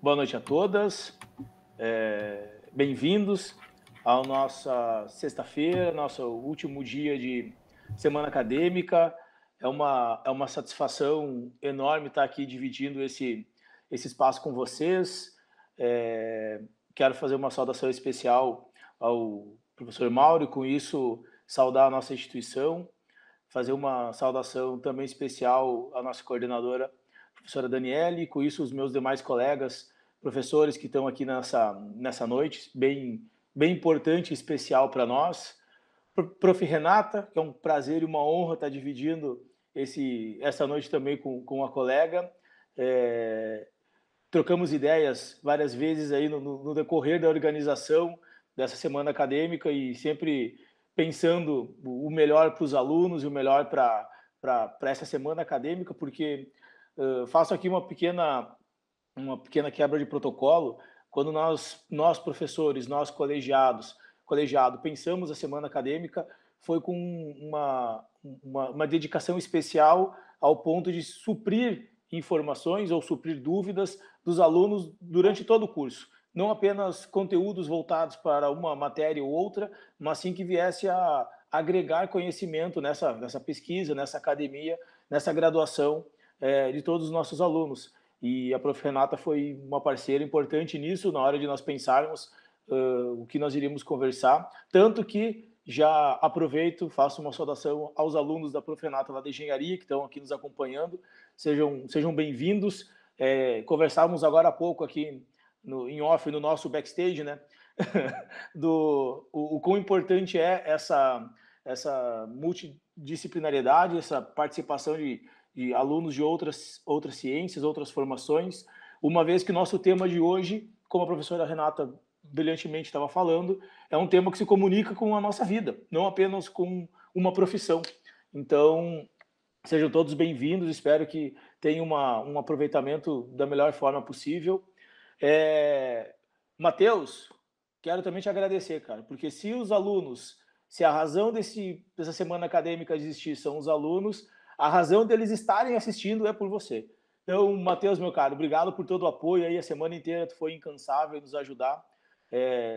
Boa noite a todas, bem-vindos à nossa sexta-feira, nosso último dia de semana acadêmica. É uma satisfação enorme estar aqui dividindo esse espaço com vocês. Quero fazer uma saudação especial ao professor Mauro e, com isso, saudar a nossa instituição, fazer uma saudação também especial à nossa coordenadora, professora Daniele, e com isso os meus demais colegas, professores que estão aqui nessa noite, bem importante e especial para nós. Prof. Renata, que é um prazer e uma honra estar dividindo essa noite também com a colega. Trocamos ideias várias vezes aí no decorrer da organização dessa semana acadêmica e sempre pensando o melhor para os alunos e o melhor para essa semana acadêmica, porque faço aqui uma pequena quebra de protocolo. Quando nós professores, nós colegiado, pensamos a semana acadêmica, foi com uma dedicação especial ao ponto de suprir informações ou suprir dúvidas dos alunos durante todo o curso. Não apenas conteúdos voltados para uma matéria ou outra, mas sim que viesse a agregar conhecimento nessa pesquisa, nessa academia, nessa graduação de todos os nossos alunos. E a prof. Renata foi uma parceira importante nisso, na hora de nós pensarmos o que nós iríamos conversar. Tanto que já aproveito, faço uma saudação aos alunos da prof. Renata lá da Engenharia, que estão aqui nos acompanhando. Sejam bem-vindos. Conversávamos agora há pouco aqui em off, no nosso backstage, né? O quão importante é essa multidisciplinariedade, essa participação de alunos de outras ciências, outras formações, uma vez que nosso tema de hoje, como a professora Renata brilhantemente estava falando, é um tema que se comunica com a nossa vida, não apenas com uma profissão. Então, sejam todos bem-vindos, espero que tenham um aproveitamento da melhor forma possível. Matheus, quero também te agradecer, cara, porque se a razão dessa semana acadêmica existir são os alunos, a razão deles estarem assistindo é por você. Então, Matheus, meu caro, obrigado por todo o apoio aí, a semana inteira tu foi incansável em nos ajudar.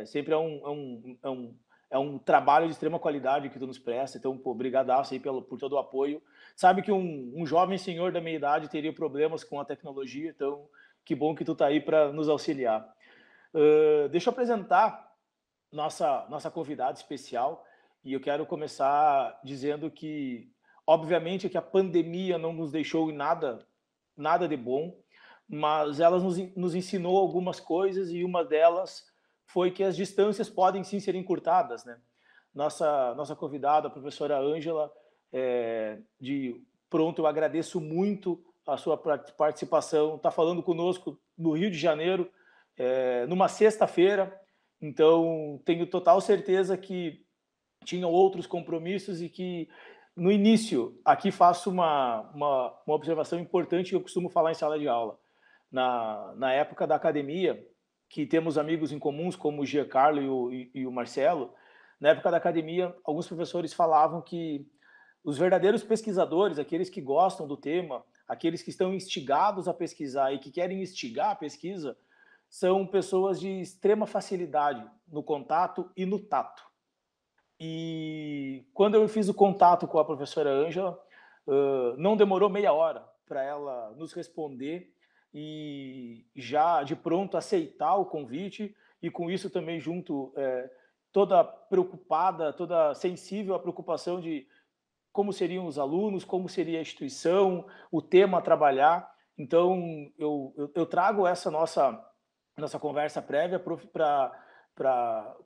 Sempre é um trabalho de extrema qualidade que tu nos presta, então, pô, brigadaço aí por todo o apoio. Sabe que um jovem senhor da meia idade teria problemas com a tecnologia, então que bom que tu tá aí para nos auxiliar. Deixa eu apresentar nossa convidada especial, e eu quero começar dizendo que, obviamente, que a pandemia não nos deixou em nada de bom, mas ela nos ensinou algumas coisas, e uma delas foi que as distâncias podem sim ser encurtadas, né? Nossa convidada, a professora Ângela, de pronto, eu agradeço muito a sua participação, está falando conosco no Rio de Janeiro, numa sexta-feira. Então, tenho total certeza que tinham outros compromissos e que, no início, aqui faço uma observação importante que eu costumo falar em sala de aula. Na época da academia, que temos amigos em comuns, como o Giancarlo e o Marcelo, na época da academia, alguns professores falavam que os verdadeiros pesquisadores, aqueles que gostam do tema, aqueles que estão instigados a pesquisar e que querem instigar a pesquisa, são pessoas de extrema facilidade no contato e no tato. E quando eu fiz o contato com a professora Ângela, não demorou meia hora para ela nos responder e já de pronto aceitar o convite, e com isso também junto toda preocupada, toda sensível à preocupação de como seriam os alunos, como seria a instituição, o tema a trabalhar. Então, eu trago essa nossa conversa prévia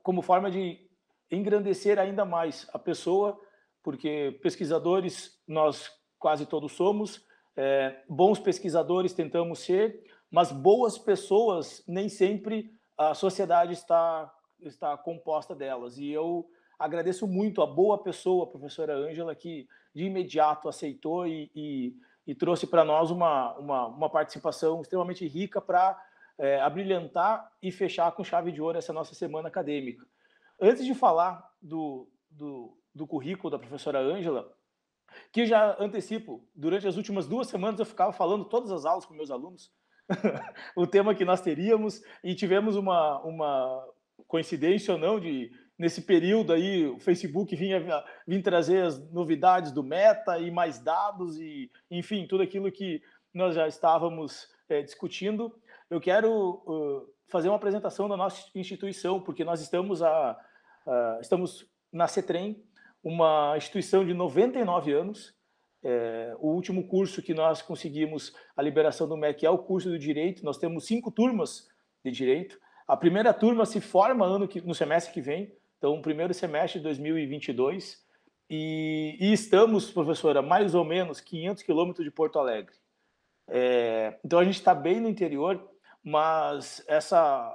como forma de engrandecer ainda mais a pessoa, porque pesquisadores nós quase todos somos, bons pesquisadores tentamos ser, mas boas pessoas nem sempre a sociedade está composta delas. E eu agradeço muito a boa pessoa, a professora Ângela, que de imediato aceitou e trouxe para nós uma participação extremamente rica para abrilhantar e fechar com chave de ouro essa nossa semana acadêmica. Antes de falar do currículo da professora Ângela, que já antecipo, durante as últimas 2 semanas eu ficava falando todas as aulas com meus alunos, o tema que nós teríamos, e tivemos uma coincidência ou não de nesse período aí o Facebook vinha trazer as novidades do Meta e mais dados e enfim tudo aquilo que nós já estávamos discutindo. Eu quero fazer uma apresentação da nossa instituição, porque nós estamos na CETREM, uma instituição de 99 anos. O último curso que nós conseguimos a liberação do MEC é o curso do Direito. Nós temos 5 turmas de Direito. A primeira turma se forma no semestre que vem, então, o primeiro semestre de 2022. E estamos, professora, mais ou menos 500 quilômetros de Porto Alegre. Então, a gente está bem no interior, mas essa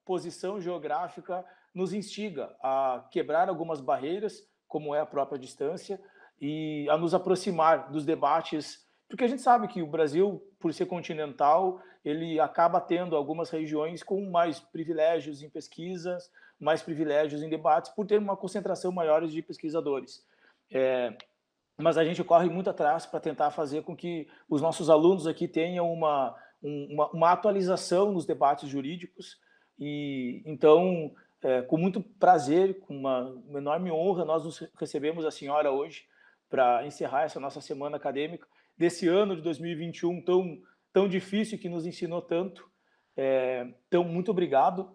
posição geográfica nos instiga a quebrar algumas barreiras, como é a própria distância, e a nos aproximar dos debates, porque a gente sabe que o Brasil, por ser continental, ele acaba tendo algumas regiões com mais privilégios em pesquisas, mais privilégios em debates, por ter uma concentração maior de pesquisadores. Mas a gente corre muito atrás para tentar fazer com que os nossos alunos aqui tenham uma atualização nos debates jurídicos. E então, com muito prazer, com uma enorme honra, nós recebemos a senhora hoje para encerrar essa nossa semana acadêmica desse ano de 2021 tão difícil, que nos ensinou tanto. Então, muito obrigado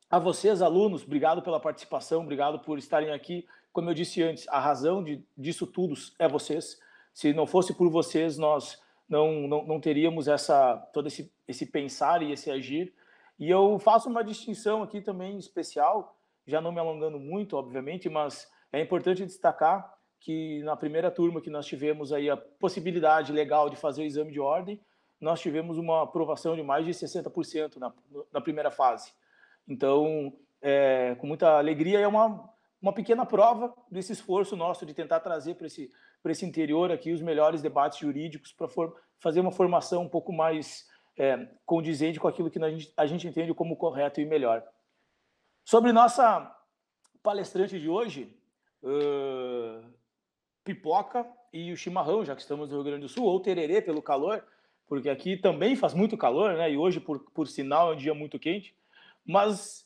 a vocês, alunos, obrigado pela participação, obrigado por estarem aqui. Como eu disse antes, a razão disso tudo é vocês. Se não fosse por vocês, nós não teríamos todo esse pensar e esse agir. E eu faço uma distinção aqui também especial, já não me alongando muito, obviamente, mas é importante destacar que na primeira turma que nós tivemos aí a possibilidade legal de fazer o exame de ordem, nós tivemos uma aprovação de mais de 60% na primeira fase. Então, com muita alegria, é uma pequena prova desse esforço nosso de tentar trazer para esse interior aqui os melhores debates jurídicos para fazer uma formação um pouco mais condizente com aquilo que a gente entende como correto e melhor. Sobre nossa palestrante de hoje, pipoca e o chimarrão, já que estamos no Rio Grande do Sul, ou tererê pelo calor, porque aqui também faz muito calor, né? E hoje, por sinal, é um dia muito quente. Mas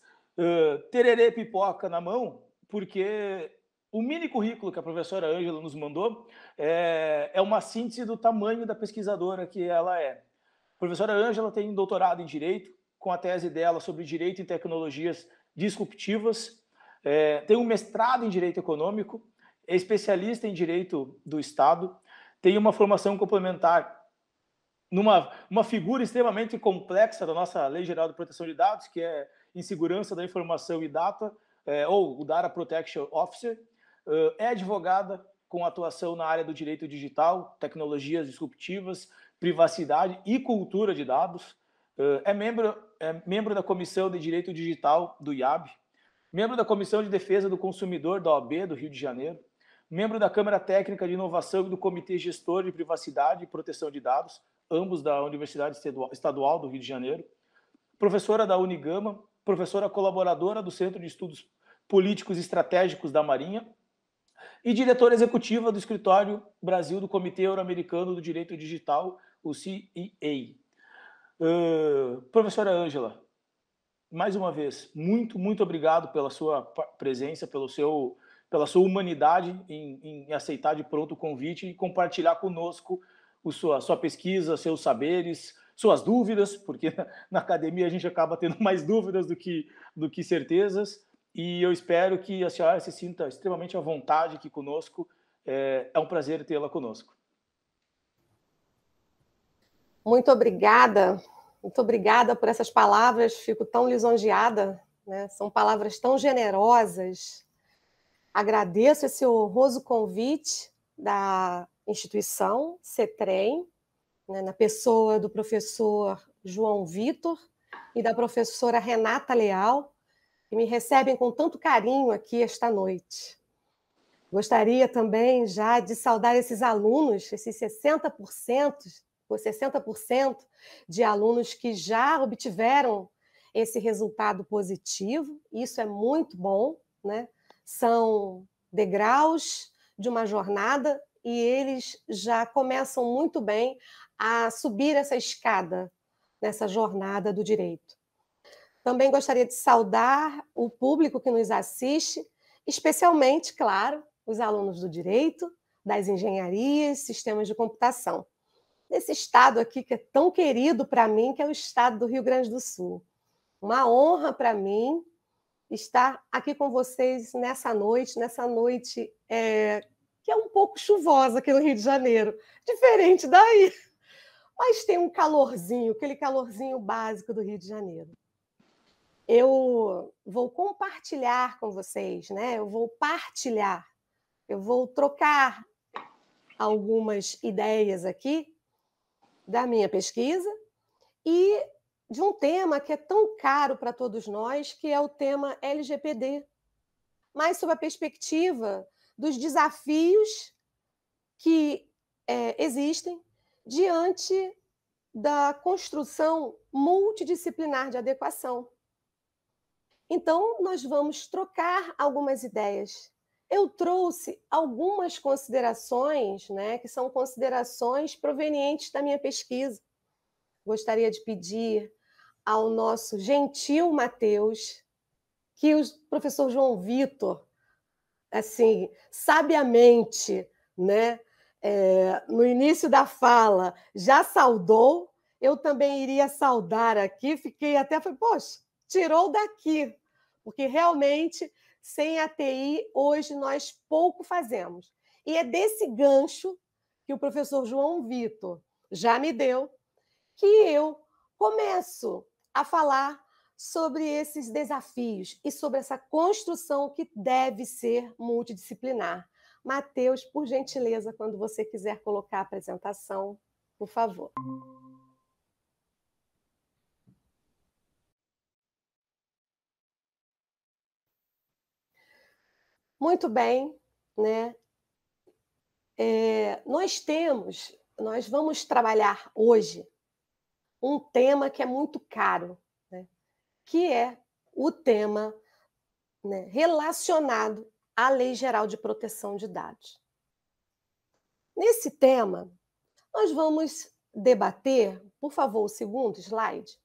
tererê pipoca na mão, porque o mini currículo que a professora Ângela nos mandou é uma síntese do tamanho da pesquisadora que ela é. A professora Ângela tem um doutorado em Direito, com a tese dela sobre Direito em Tecnologias Disruptivas, tem um mestrado em Direito Econômico, é especialista em Direito do Estado, tem uma formação complementar numa figura extremamente complexa da nossa Lei Geral de Proteção de Dados, que é em Segurança da Informação e Data, ou o Data Protection Officer, é advogada com atuação na área do direito digital, tecnologias disruptivas, privacidade e cultura de dados, é membro da Comissão de Direito Digital do IAB, membro da Comissão de Defesa do Consumidor da OAB do Rio de Janeiro, membro da Câmara Técnica de Inovação e do Comitê Gestor de Privacidade e Proteção de Dados, ambos da Universidade Estadual do Rio de Janeiro, professora da Unigama, professora colaboradora do Centro de Estudos Políticos e Estratégicos da Marinha e diretora executiva do Escritório Brasil do Comitê Euro-Americano do Direito Digital, o CEA. Professora Ângela, mais uma vez, muito, muito obrigado pela sua presença, pela sua humanidade em aceitar de pronto o convite e compartilhar conosco sua pesquisa, seus saberes, suas dúvidas, porque na academia a gente acaba tendo mais dúvidas do que certezas, e eu espero que a senhora se sinta extremamente à vontade aqui conosco. É um prazer tê-la conosco. Muito obrigada por essas palavras, fico tão lisonjeada, né? São palavras tão generosas. Agradeço esse honroso convite da instituição CETREM, né, na pessoa do professor João Vitor e da professora Renata Leal, que me recebem com tanto carinho aqui esta noite. Gostaria também já de saudar esses alunos, esses 60% de alunos que já obtiveram esse resultado positivo. Isso é muito bom, né? São degraus de uma jornada e eles já começam muito bem a subir essa escada nessa jornada do direito. Também gostaria de saudar o público que nos assiste, especialmente, claro, os alunos do direito, das engenharias, sistemas de computação. Desse estado aqui que é tão querido para mim, que é o estado do Rio Grande do Sul. Uma honra para mim estar aqui com vocês nessa noite que é um pouco chuvosa aqui no Rio de Janeiro, diferente daí, mas tem um calorzinho, aquele calorzinho básico do Rio de Janeiro. Eu vou compartilhar com vocês, né? Eu vou partilhar, eu vou trocar algumas ideias aqui da minha pesquisa e de um tema que é tão caro para todos nós, que é o tema LGPD, mas sob a perspectiva dos desafios que existem diante da construção multidisciplinar de adequação. Então, nós vamos trocar algumas ideias. Eu trouxe algumas considerações, né, que são considerações provenientes da minha pesquisa. Gostaria de pedir ao nosso gentil Matheus que o professor João Vitor, assim, sabiamente, né, no início da fala, já saudou, eu também iria saudar aqui, falei, poxa, tirou daqui, porque realmente, sem a TI, hoje nós pouco fazemos. E é desse gancho que o professor João Vitor já me deu, que eu começo a falar sobre esses desafios e sobre essa construção que deve ser multidisciplinar. Matheus, por gentileza, quando você quiser colocar a apresentação, por favor. Muito bem, né? Nós vamos trabalhar hoje um tema que é muito caro, né? Que é o tema, né, relacionado à Lei Geral de Proteção de Dados. Nesse tema, nós vamos debater, por favor, o segundo slide,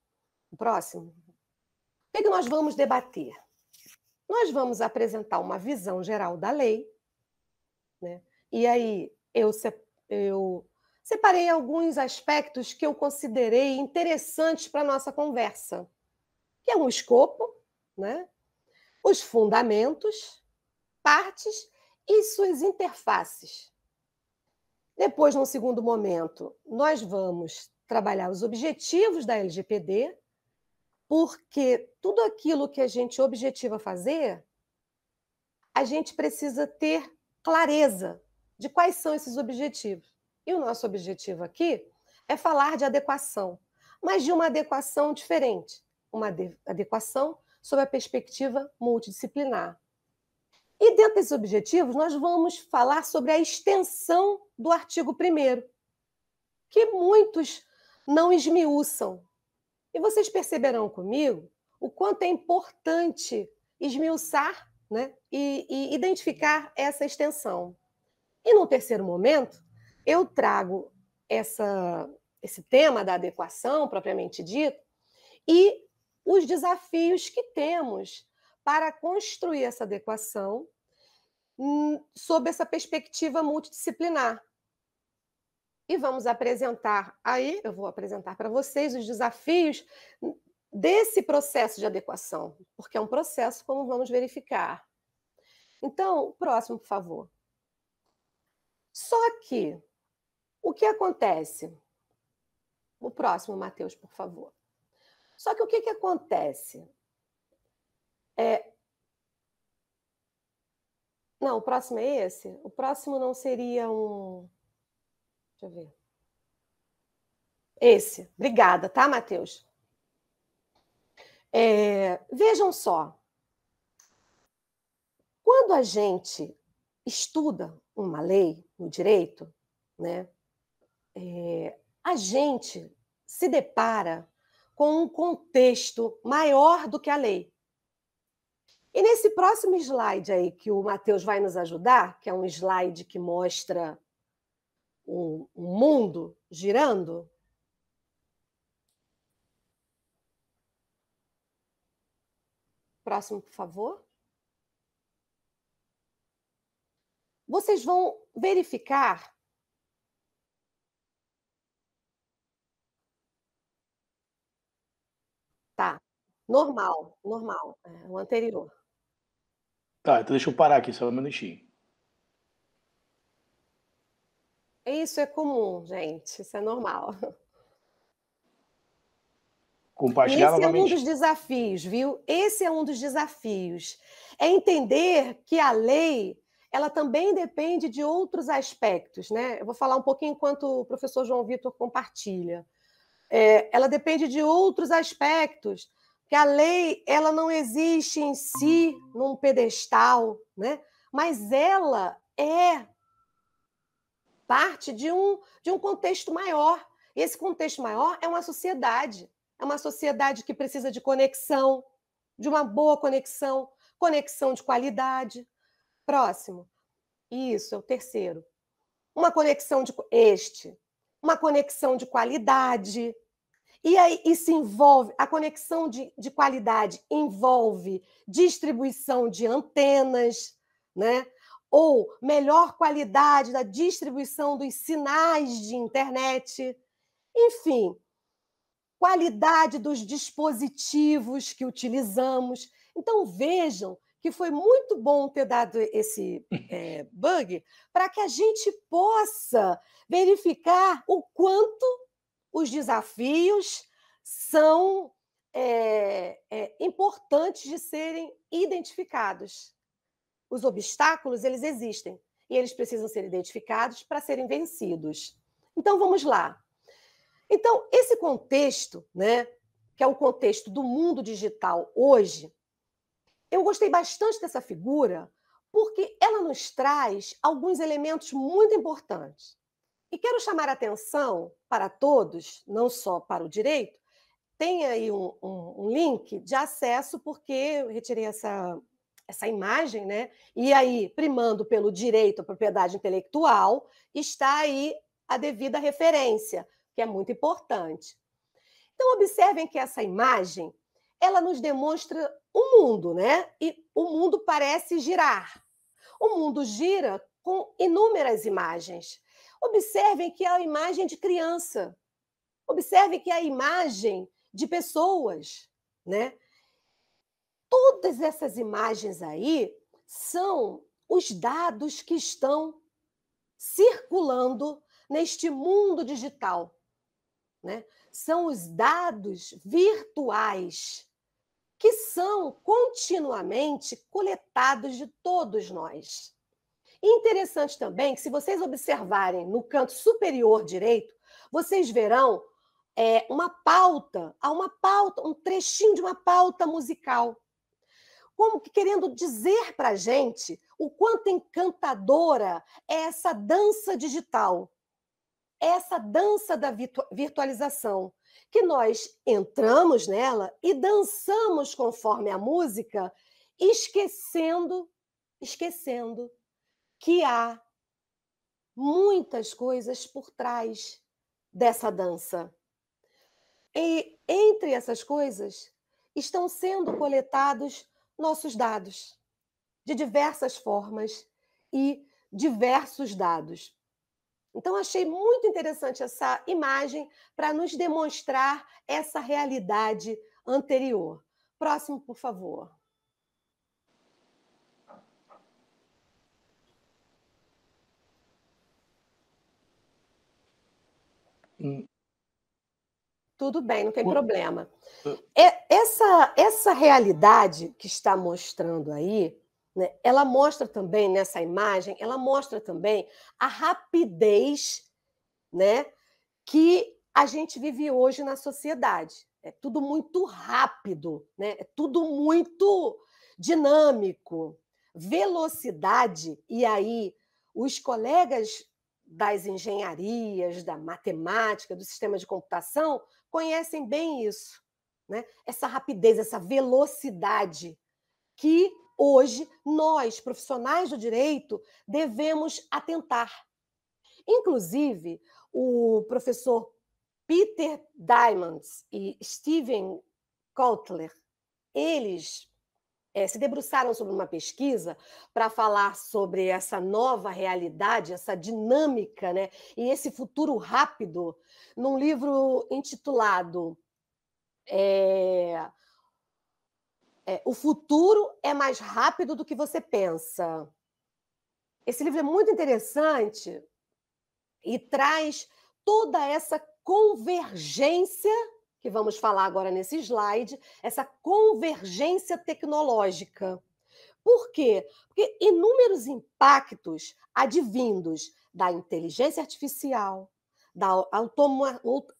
o próximo. O que nós vamos debater? Nós vamos apresentar uma visão geral da lei, né? E aí eu separei alguns aspectos que eu considerei interessantes para a nossa conversa, que é um escopo, né? Os fundamentos, partes e suas interfaces. Depois, num segundo momento, nós vamos trabalhar os objetivos da LGPD, porque tudo aquilo que a gente objetiva fazer, a gente precisa ter clareza de quais são esses objetivos. E o nosso objetivo aqui é falar de adequação, mas de uma adequação diferente, uma adequação sob a perspectiva multidisciplinar. E dentro desses objetivos, nós vamos falar sobre a extensão do artigo 1º, que muitos não esmiuçam. E vocês perceberão comigo o quanto é importante esmiuçar, né, e identificar essa extensão. E no terceiro momento, eu trago esse tema da adequação, propriamente dito, e os desafios que temos para construir essa adequação sob essa perspectiva multidisciplinar. E vamos apresentar aí, eu vou apresentar para vocês os desafios desse processo de adequação, porque é um processo, como vamos verificar. Então, o próximo, por favor. Só que, o que acontece? O próximo, Matheus, por favor. Só que o que acontece? Não, o próximo é esse? O próximo não seria um... Deixa eu ver. Esse. Obrigada, tá, Matheus? Vejam só. Quando a gente estuda uma lei no direito, né, a gente se depara com um contexto maior do que a lei. E nesse próximo slide aí que o Matheus vai nos ajudar, que é um slide que mostra o mundo girando, Próximo, por favor. Vocês vão verificar tá, normal, normal, o anterior. Tá, então deixa eu parar aqui só um minutinho. Isso é comum, gente, isso é normal. Compartilhar Esse é um dos novamente. desafios, viu? Esse é um dos desafios. É entender que a lei, ela também depende de outros aspectos, né? Eu vou falar um pouquinho enquanto o professor João Vitor compartilha. Ela depende de outros aspectos, que a lei ela não existe em si num pedestal, né? Mas ela é parte de um contexto maior. Esse contexto maior é uma sociedade que precisa de conexão, de uma boa conexão, conexão de qualidade. Próximo. Isso, é o terceiro. Uma conexão de uma conexão de qualidade. E aí isso envolve, a conexão de qualidade envolve distribuição de antenas, né? Ou melhor qualidade da distribuição dos sinais de internet, enfim, qualidade dos dispositivos que utilizamos. Então, vejam que foi muito bom ter dado esse bug para que a gente possa verificar o quanto os desafios são importantes de serem identificados. Os obstáculos, eles existem, e eles precisam ser identificados para serem vencidos. Então, vamos lá. Então, esse contexto, né, que é o contexto do mundo digital hoje, eu gostei bastante dessa figura, porque ela nos traz alguns elementos muito importantes. E quero chamar a atenção para todos, não só para o direito, tem aí um link de acesso, porque eu retirei essa imagem, né? E aí, primando pelo direito à propriedade intelectual, está aí a devida referência, que é muito importante. Então, observem que essa imagem, ela nos demonstra o mundo, né? E o mundo parece girar. O mundo gira com inúmeras imagens. Observem que é a imagem de criança. Observem que é a imagem de pessoas, né? Todas essas imagens aí são os dados que estão circulando neste mundo digital, né? São os dados virtuais que são continuamente coletados de todos nós. E interessante também que, se vocês observarem no canto superior direito, vocês verão uma pauta, um trechinho de uma pauta musical, como que querendo dizer para a gente o quanto encantadora é essa dança digital, essa dança da virtualização, que nós entramos nela e dançamos conforme a música, esquecendo que há muitas coisas por trás dessa dança. E entre essas coisas estão sendo coletados nossos dados, de diversas formas e diversos dados. Então, achei muito interessante essa imagem para nos demonstrar essa realidade anterior. Próximo, por favor. Tudo bem, não tem problema. Essa realidade que está mostrando aí, né, ela mostra também, nessa imagem, ela mostra também a rapidez, né, que a gente vive hoje na sociedade. É tudo muito rápido, né? É tudo muito dinâmico. Velocidade, e aí os colegas das engenharias, da matemática, do sistema de computação, conhecem bem isso, né? Essa rapidez, essa velocidade que hoje nós, profissionais do direito, devemos atentar. Inclusive, o professor Peter Diamandis e Steven Kotler, eles se debruçaram sobre uma pesquisa para falar sobre essa nova realidade, essa dinâmica, né, e esse futuro rápido, num livro intitulado O Futuro é Mais Rápido do que Você Pensa. Esse livro é muito interessante e traz toda essa convergência, que vamos falar agora nesse slide, essa convergência tecnológica. Por quê? Porque inúmeros impactos advindos da inteligência artificial, da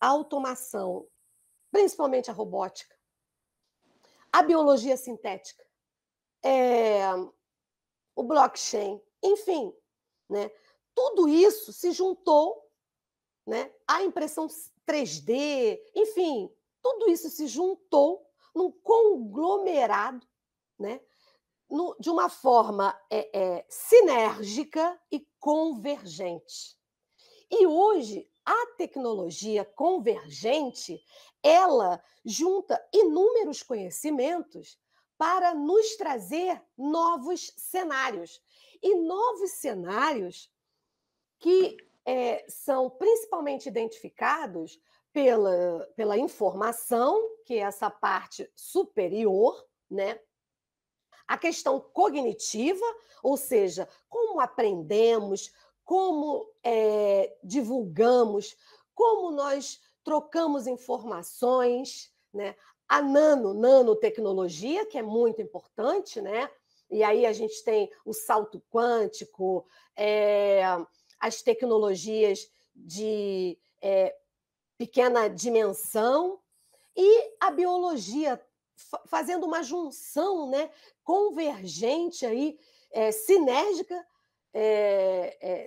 automação, principalmente a robótica, a biologia sintética, o blockchain, enfim, né? Tudo isso se juntou, né? A impressão 3D, enfim, tudo isso se juntou num conglomerado, né? De uma forma sinérgica e convergente. E hoje, a tecnologia convergente, ela junta inúmeros conhecimentos para nos trazer novos cenários. E novos cenários que são principalmente identificados pela informação, que é essa parte superior, né? A questão cognitiva, ou seja, como aprendemos, como divulgamos, como nós trocamos informações, né? A nanotecnologia, que é muito importante, né? E aí a gente tem o salto quântico, as tecnologias de pequena dimensão e a biologia fazendo uma junção, né, convergente aí, sinérgica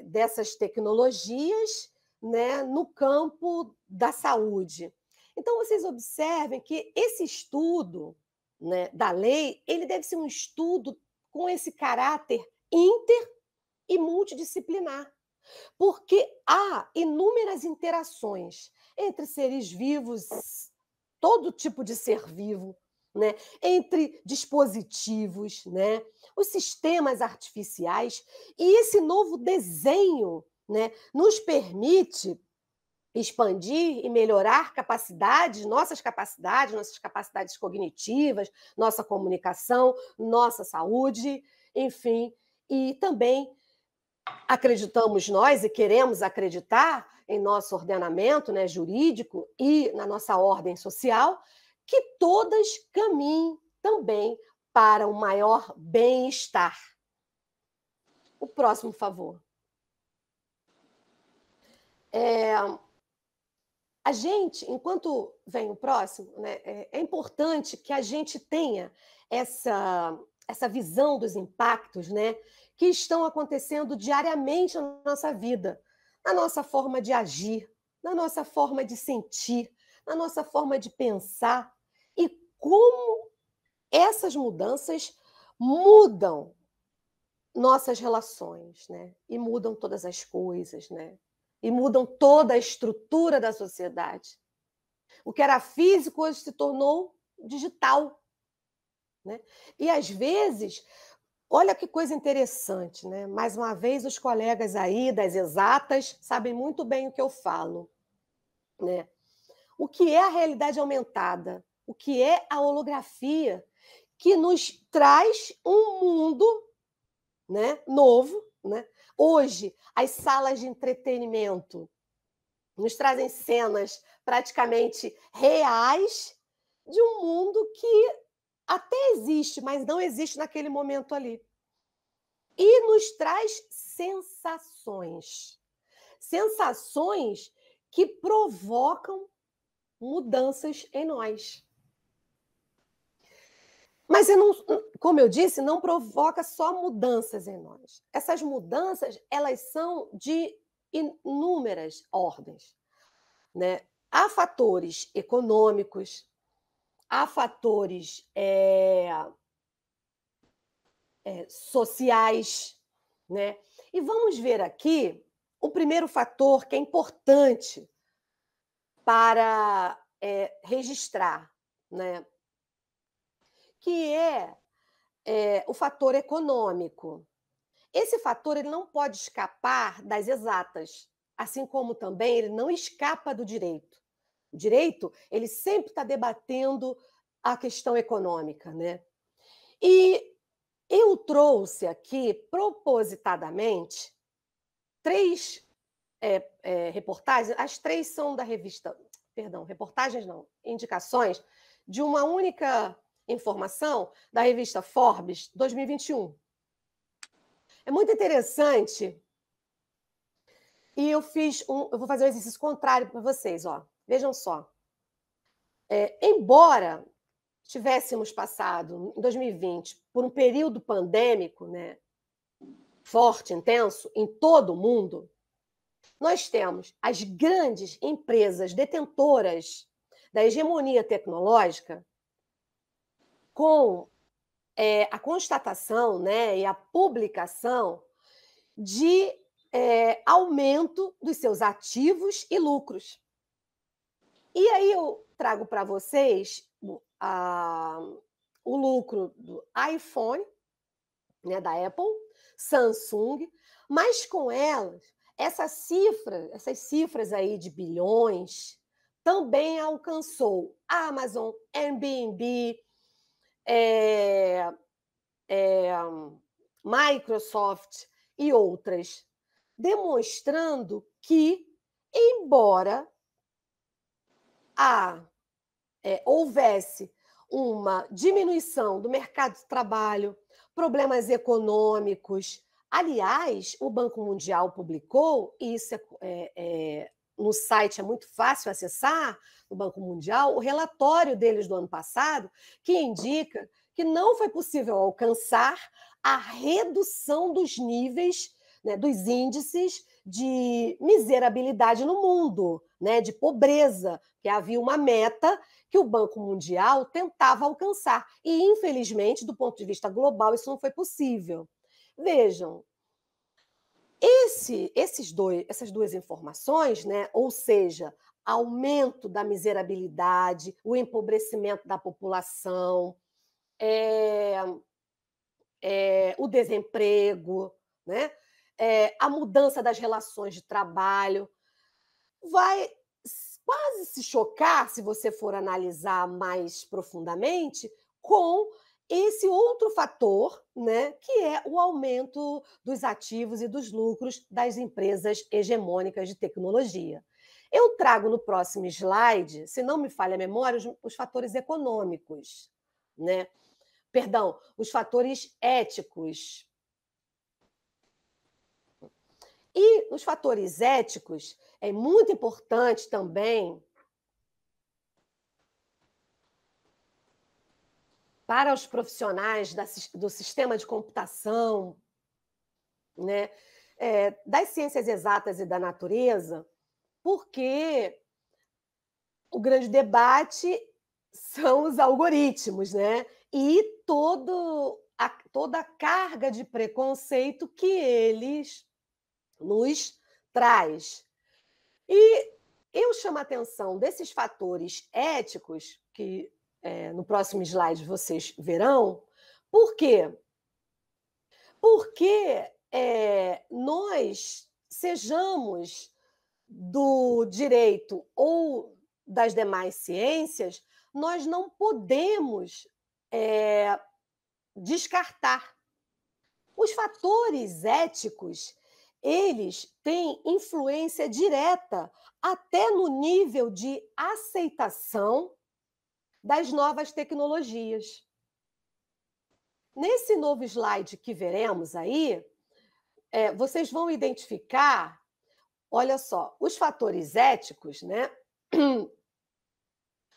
dessas tecnologias, né, no campo da saúde. Então, vocês observem que esse estudo, né, da lei, ele deve ser um estudo com esse caráter inter e multidisciplinar, porque há inúmeras interações entre seres vivos, todo tipo de ser vivo, né? Entre dispositivos, né? Os sistemas artificiais, e esse novo desenho, né, nos permite expandir e melhorar nossas capacidades cognitivas, nossa comunicação, nossa saúde, enfim, e também acreditamos nós e queremos acreditar em nosso ordenamento, né, jurídico e na nossa ordem social, que todas caminhem também para um maior bem-estar. O próximo, por favor. A gente, enquanto vem o próximo, né, é importante que a gente tenha essa visão dos impactos, né, que estão acontecendo diariamente na nossa vida, na nossa forma de agir, na nossa forma de sentir, na nossa forma de pensar, e como essas mudanças mudam nossas relações, né? E mudam todas as coisas, né? E mudam toda a estrutura da sociedade. O que era físico hoje se tornou digital, né? E às vezes, olha que coisa interessante, né? Mais uma vez, os colegas aí das exatas sabem muito bem o que eu falo, né? O que é a realidade aumentada? O que é a holografia? Que nos traz um mundo, né, novo, né? Hoje, as salas de entretenimento nos trazem cenas praticamente reais de um mundo que até existe, mas não existe naquele momento ali. E nos traz sensações. Sensações que provocam mudanças em nós. Mas, como eu disse, não provoca só mudanças em nós. Essas mudanças, elas são de inúmeras ordens, né? Há fatores econômicos, há fatores sociais, né? E vamos ver aqui o primeiro fator que é importante para registrar, né? Que é o fator econômico. Esse fator ele não pode escapar das exatas, assim como também ele não escapa do direito. O direito, ele sempre está debatendo a questão econômica, né? E eu trouxe aqui, propositadamente, 3 reportagens, as 3 são da revista, perdão, reportagens não, indicações de uma única informação da revista Forbes 2021. É muito interessante. E eu vou fazer um exercício contrário para vocês, ó. Vejam só. Embora tivéssemos passado em 2020 por um período pandêmico, né, forte, intenso, em todo o mundo, nós temos as grandes empresas detentoras da hegemonia tecnológica com a constatação, né, e a publicação de aumento dos seus ativos e lucros. E aí eu trago para vocês o lucro do iPhone, né, da Apple, Samsung, mas com elas, essas cifras aí de bilhões, também alcançou Amazon, Airbnb, Microsoft e outras, demonstrando que, embora houvesse uma diminuição do mercado de trabalho, problemas econômicos. Aliás, o Banco Mundial publicou, e isso no site é muito fácil acessar, no Banco Mundial, o relatório deles do ano passado, que indica que não foi possível alcançar a redução dos níveis, né, dos índices de miserabilidade no mundo, né, de pobreza, que havia uma meta que o Banco Mundial tentava alcançar. E, infelizmente, do ponto de vista global, isso não foi possível. Vejam, essas duas informações, né, ou seja, aumento da miserabilidade, o empobrecimento da população, o desemprego, né, a mudança das relações de trabalho, vai quase se chocar, se você for analisar mais profundamente, com esse outro fator, né, que é o aumento dos ativos e dos lucros das empresas hegemônicas de tecnologia. Eu trago no próximo slide, se não me falha a memória, os fatores econômicos, né? Perdão, os fatores éticos. E os fatores éticos, é muito importante também para os profissionais do sistema de computação, né, das ciências exatas e da natureza, porque o grande debate são os algoritmos, né? E toda a carga de preconceito que eles nos traz. E eu chamo a atenção desses fatores éticos, que no próximo slide vocês verão. Por quê? Porque nós sejamos do direito ou das demais ciências, nós não podemos descartar. Os fatores éticos, eles têm influência direta até no nível de aceitação das novas tecnologias. Nesse novo slide que veremos aí, vocês vão identificar, olha só, os fatores éticos, né?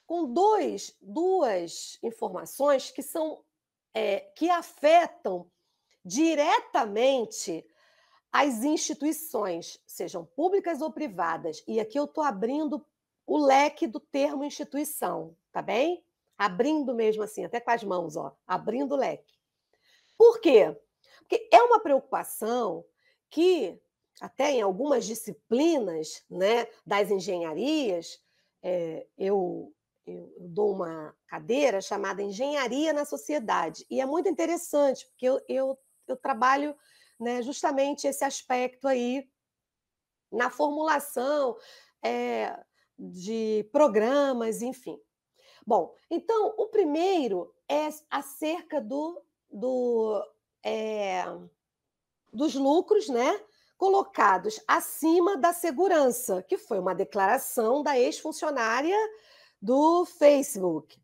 Com duas informações que afetam diretamente as instituições, sejam públicas ou privadas. E aqui eu estou abrindo o leque do termo instituição, tá bem? Abrindo mesmo assim, até com as mãos, ó, abrindo o leque. Por quê? Porque é uma preocupação que, até em algumas disciplinas, né, das engenharias, eu eu dou uma cadeira chamada Engenharia na Sociedade, e é muito interessante, porque eu trabalho, né, justamente esse aspecto aí na formulação de programas, enfim. Bom, então, o primeiro é acerca eh, dos lucros, né, colocados acima da segurança, que foi uma declaração da ex-funcionária do Facebook,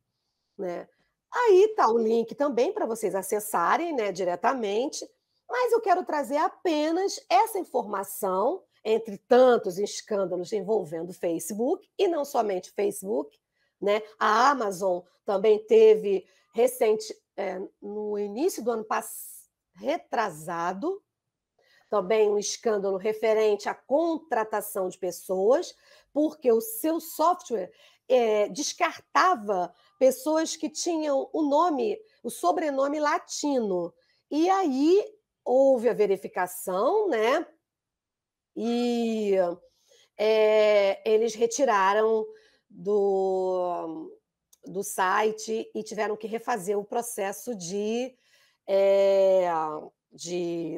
né. Aí está o link também para vocês acessarem, né, diretamente, mas eu quero trazer apenas essa informação, entre tantos escândalos envolvendo o Facebook, e não somente Facebook, né, a Amazon também teve no início do ano retrasado, também um escândalo referente à contratação de pessoas, porque o seu software descartava pessoas que tinham o sobrenome latino. E aí houve a verificação, né? E eles retiraram do site e tiveram que refazer o processo de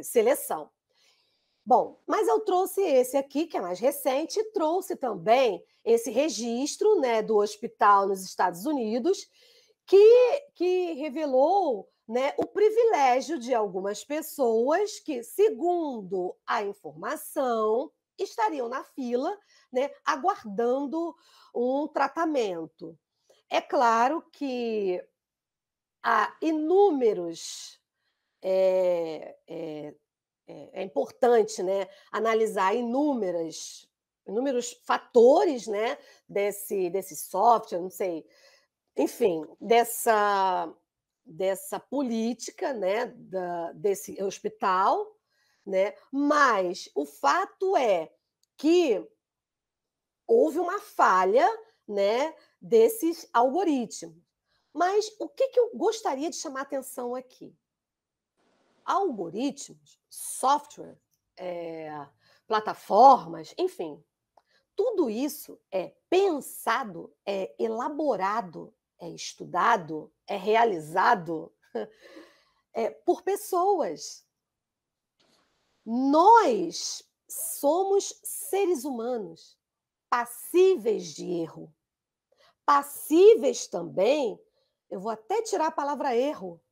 seleção. Bom, mas eu trouxe esse aqui, que é mais recente, e trouxe também esse registro, né, do hospital nos Estados Unidos, que revelou, né, o privilégio de algumas pessoas que, segundo a informação, estariam na fila, né, aguardando um tratamento. É claro que há inúmeros é importante, né, analisar inúmeros fatores, né, desse software, não sei, enfim, dessa política, né, desse hospital, né, mas o fato é que houve uma falha, né, desses algoritmos. Mas o que eu gostaria de chamar a atenção aqui? Algoritmos, software, plataformas, enfim, tudo isso é pensado, é elaborado, é estudado, é realizado por pessoas. Nós somos seres humanos, passíveis de erro, passíveis também, eu vou até tirar a palavra erro,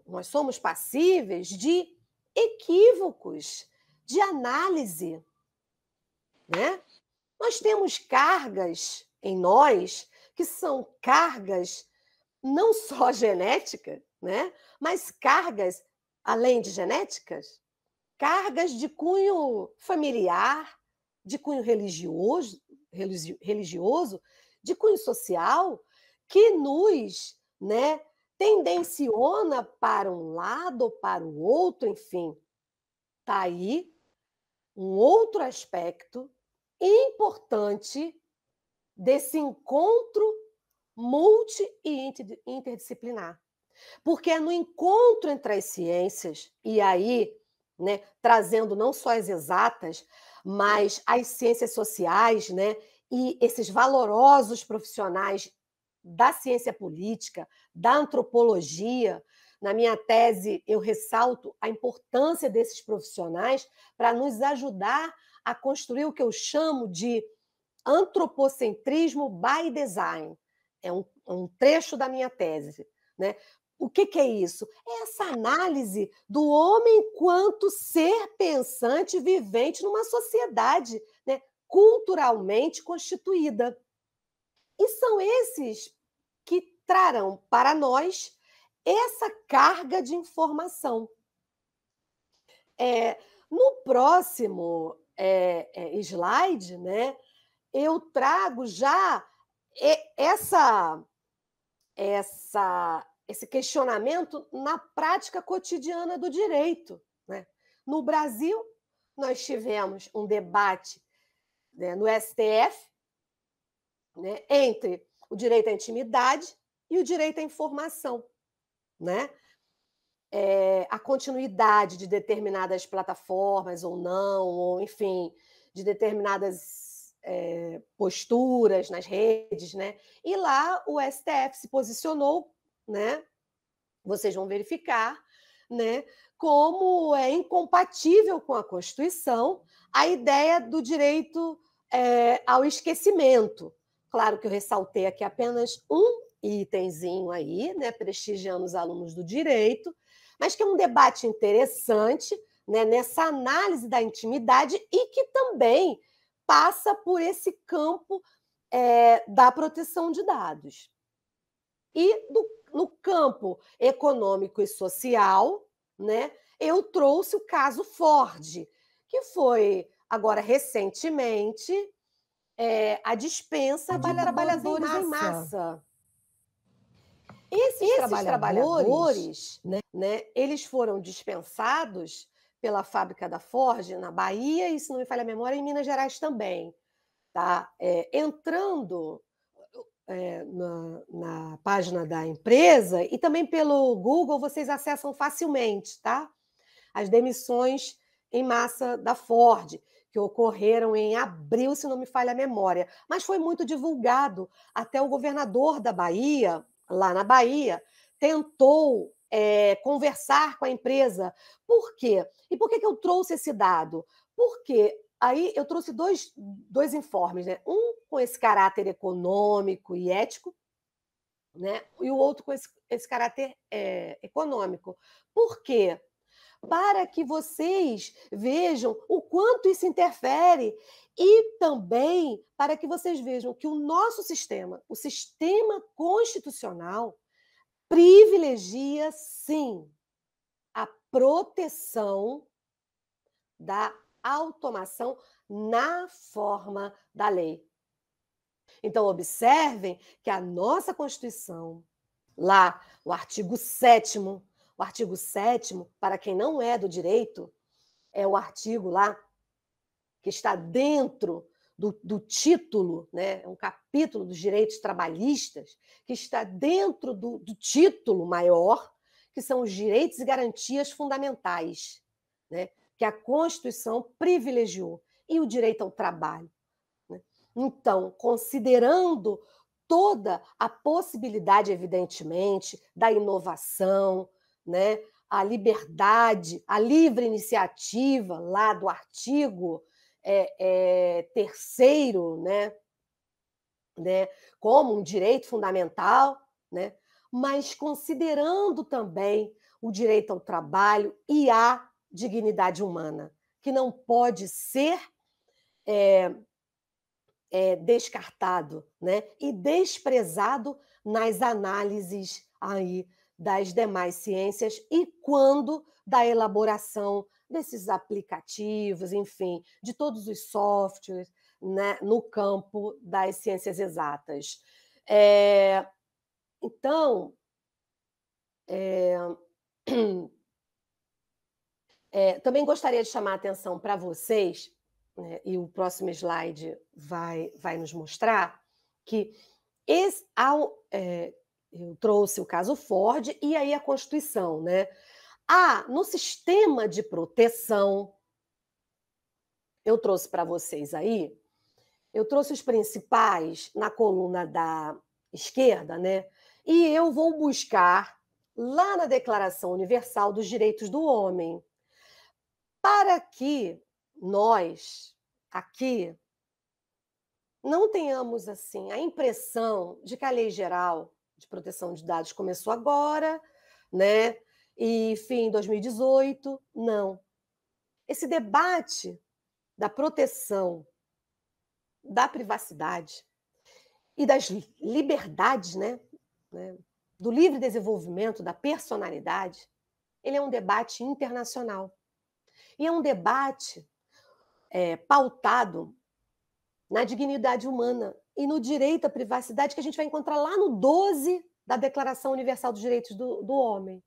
nós somos passíveis de equívocos, de análise, né? Nós temos cargas em nós que são cargas não só genéticas, né? Mas cargas, além de genéticas, cargas de cunho familiar, de cunho religioso, de cunho social, que nos, né, tendenciona para um lado ou para o outro, enfim. Está aí um outro aspecto importante desse encontro multi e interdisciplinar. Porque é no encontro entre as ciências, e aí, né, trazendo não só as exatas, mas as ciências sociais, né, e esses valorosos profissionais da ciência política, da antropologia. Na minha tese, eu ressalto a importância desses profissionais para nos ajudar a construir o que eu chamo de antropocentrismo by design. É um trecho da minha tese, né? O que é isso? É essa análise do homem enquanto ser pensante vivente numa sociedade, né, culturalmente constituída. E são esses que trarão para nós essa carga de informação. No próximo slide, né, eu trago já esse questionamento na prática cotidiana do direito, né? No Brasil, nós tivemos um debate, né, no STF, né, entre o direito à intimidade e o direito à informação, né? A continuidade de determinadas plataformas ou não, ou enfim, de determinadas posturas nas redes, né? E lá o STF se posicionou, né? Vocês vão verificar, né? Como é incompatível com a Constituição a ideia do direito ao esquecimento. Claro que eu ressaltei aqui apenas um itemzinho aí, né? Prestigiando os alunos do direito, mas que é um debate interessante, né? Nessa análise da intimidade e que também passa por esse campo da proteção de dados. E no campo econômico e social, né, eu trouxe o caso Ford, que foi, agora recentemente, a dispensa de trabalhadores em massa. Esses trabalhadores, né, eles foram dispensados pela fábrica da Ford na Bahia e, se não me falha a memória, em Minas Gerais também. Tá? Entrando na página da empresa e também pelo Google, vocês acessam facilmente, tá? As demissões em massa da Ford, que ocorreram em abril, se não me falha a memória. Mas foi muito divulgado. Até o governador da Bahia, lá na Bahia, tentou conversar com a empresa. Por quê? E por que eu trouxe esse dado? Porque aí eu trouxe dois informes, né? Um com esse caráter econômico e ético, né? E o outro com esse caráter econômico. Por quê? Para que vocês vejam o quanto isso interfere e também para que vocês vejam que o nosso sistema, o sistema constitucional, privilegia, sim, a proteção da automação na forma da lei. Então, observem que a nossa Constituição, lá, o artigo 7º, para quem não é do direito, é o artigo lá que está dentro do título, né? É um capítulo dos direitos trabalhistas, que está dentro do título maior, que são os direitos e garantias fundamentais, né? Que a Constituição privilegiou, e o direito ao trabalho. Né? Então, considerando toda a possibilidade, evidentemente, da inovação, né? A liberdade, a livre iniciativa, lá do artigo 3º, né? Como um direito fundamental, né? Mas considerando também o direito ao trabalho e à dignidade humana, que não pode ser descartado, né? E desprezado nas análises aí das demais ciências e quando da elaboração desses aplicativos, enfim, de todos os softwares, né, no campo das ciências exatas. Então, também gostaria de chamar a atenção para vocês, né, e o próximo slide vai nos mostrar, que eu trouxe o caso Ford e aí a Constituição, né? No sistema de proteção, eu trouxe para vocês aí, eu trouxe os principais na coluna da esquerda, né? E eu vou buscar lá na Declaração Universal dos Direitos do Homem, para que nós, aqui, não tenhamos assim a impressão de que a Lei Geral de Proteção de Dados começou agora, né? E fim em 2018. Não. Esse debate da proteção da privacidade e das liberdades, né? Do livre desenvolvimento da personalidade, ele é um debate internacional. E é um debate pautado na dignidade humana e no direito à privacidade que a gente vai encontrar lá no 12 da Declaração Universal dos Direitos do Homem.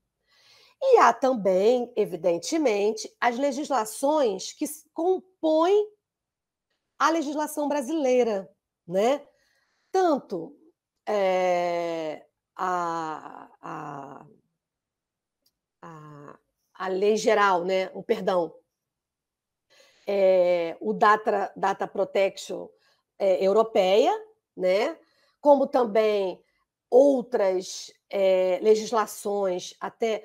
E há também, evidentemente, as legislações que compõem a legislação brasileira, né? Tanto a lei geral, né? O Data Protection europeia, né? Como também outras legislações, até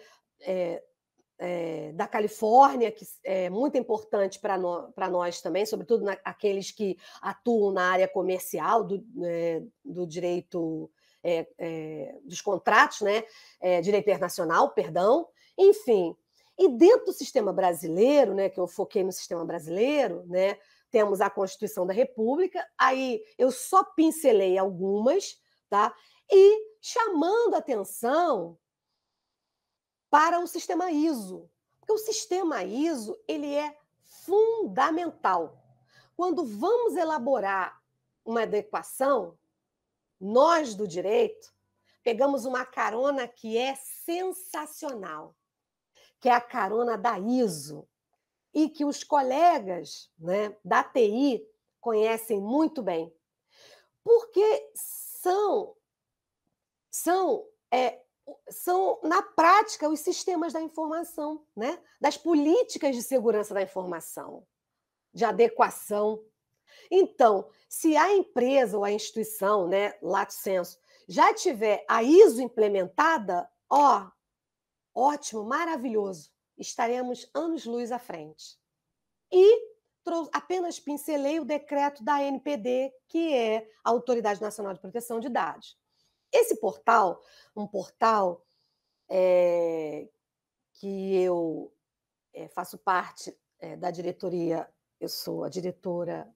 da Califórnia, que é muito importante para nós também, sobretudo aqueles que atuam na área comercial do direito dos contratos, né? Direito internacional, perdão, enfim. E dentro do sistema brasileiro, né, que eu foquei no sistema brasileiro, né, temos a Constituição da República, aí eu só pincelei algumas, tá? E chamando atenção para o sistema ISO, porque o sistema ISO ele é fundamental. Quando vamos elaborar uma adequação, nós do direito pegamos uma carona que é sensacional, que é a carona da ISO, e que os colegas, né, da TI conhecem muito bem, porque são na prática os sistemas da informação, né, das políticas de segurança da informação, de adequação. Então, se a empresa ou a instituição, né, lato sensu, já tiver a ISO implementada, ótimo, maravilhoso, estaremos anos-luz à frente. E apenas pincelei o decreto da ANPD, que é a Autoridade Nacional de Proteção de Dados. Esse portal, um portal que eu faço parte da diretoria, eu sou a diretora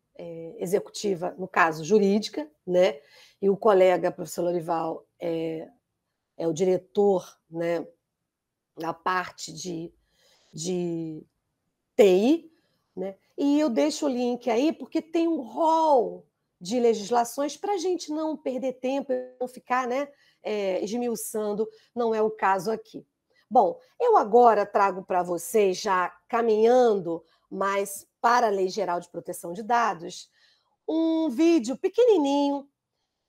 executiva, no caso, jurídica, né? E o colega, professor Lorival, é o diretor, né, na parte de TI, né? E eu deixo o link aí, porque tem um rol de legislações para a gente não perder tempo, não ficar, né, esmiuçando, não é o caso aqui. Bom, eu agora trago para vocês, já caminhando mais para a Lei Geral de Proteção de Dados, um vídeo pequenininho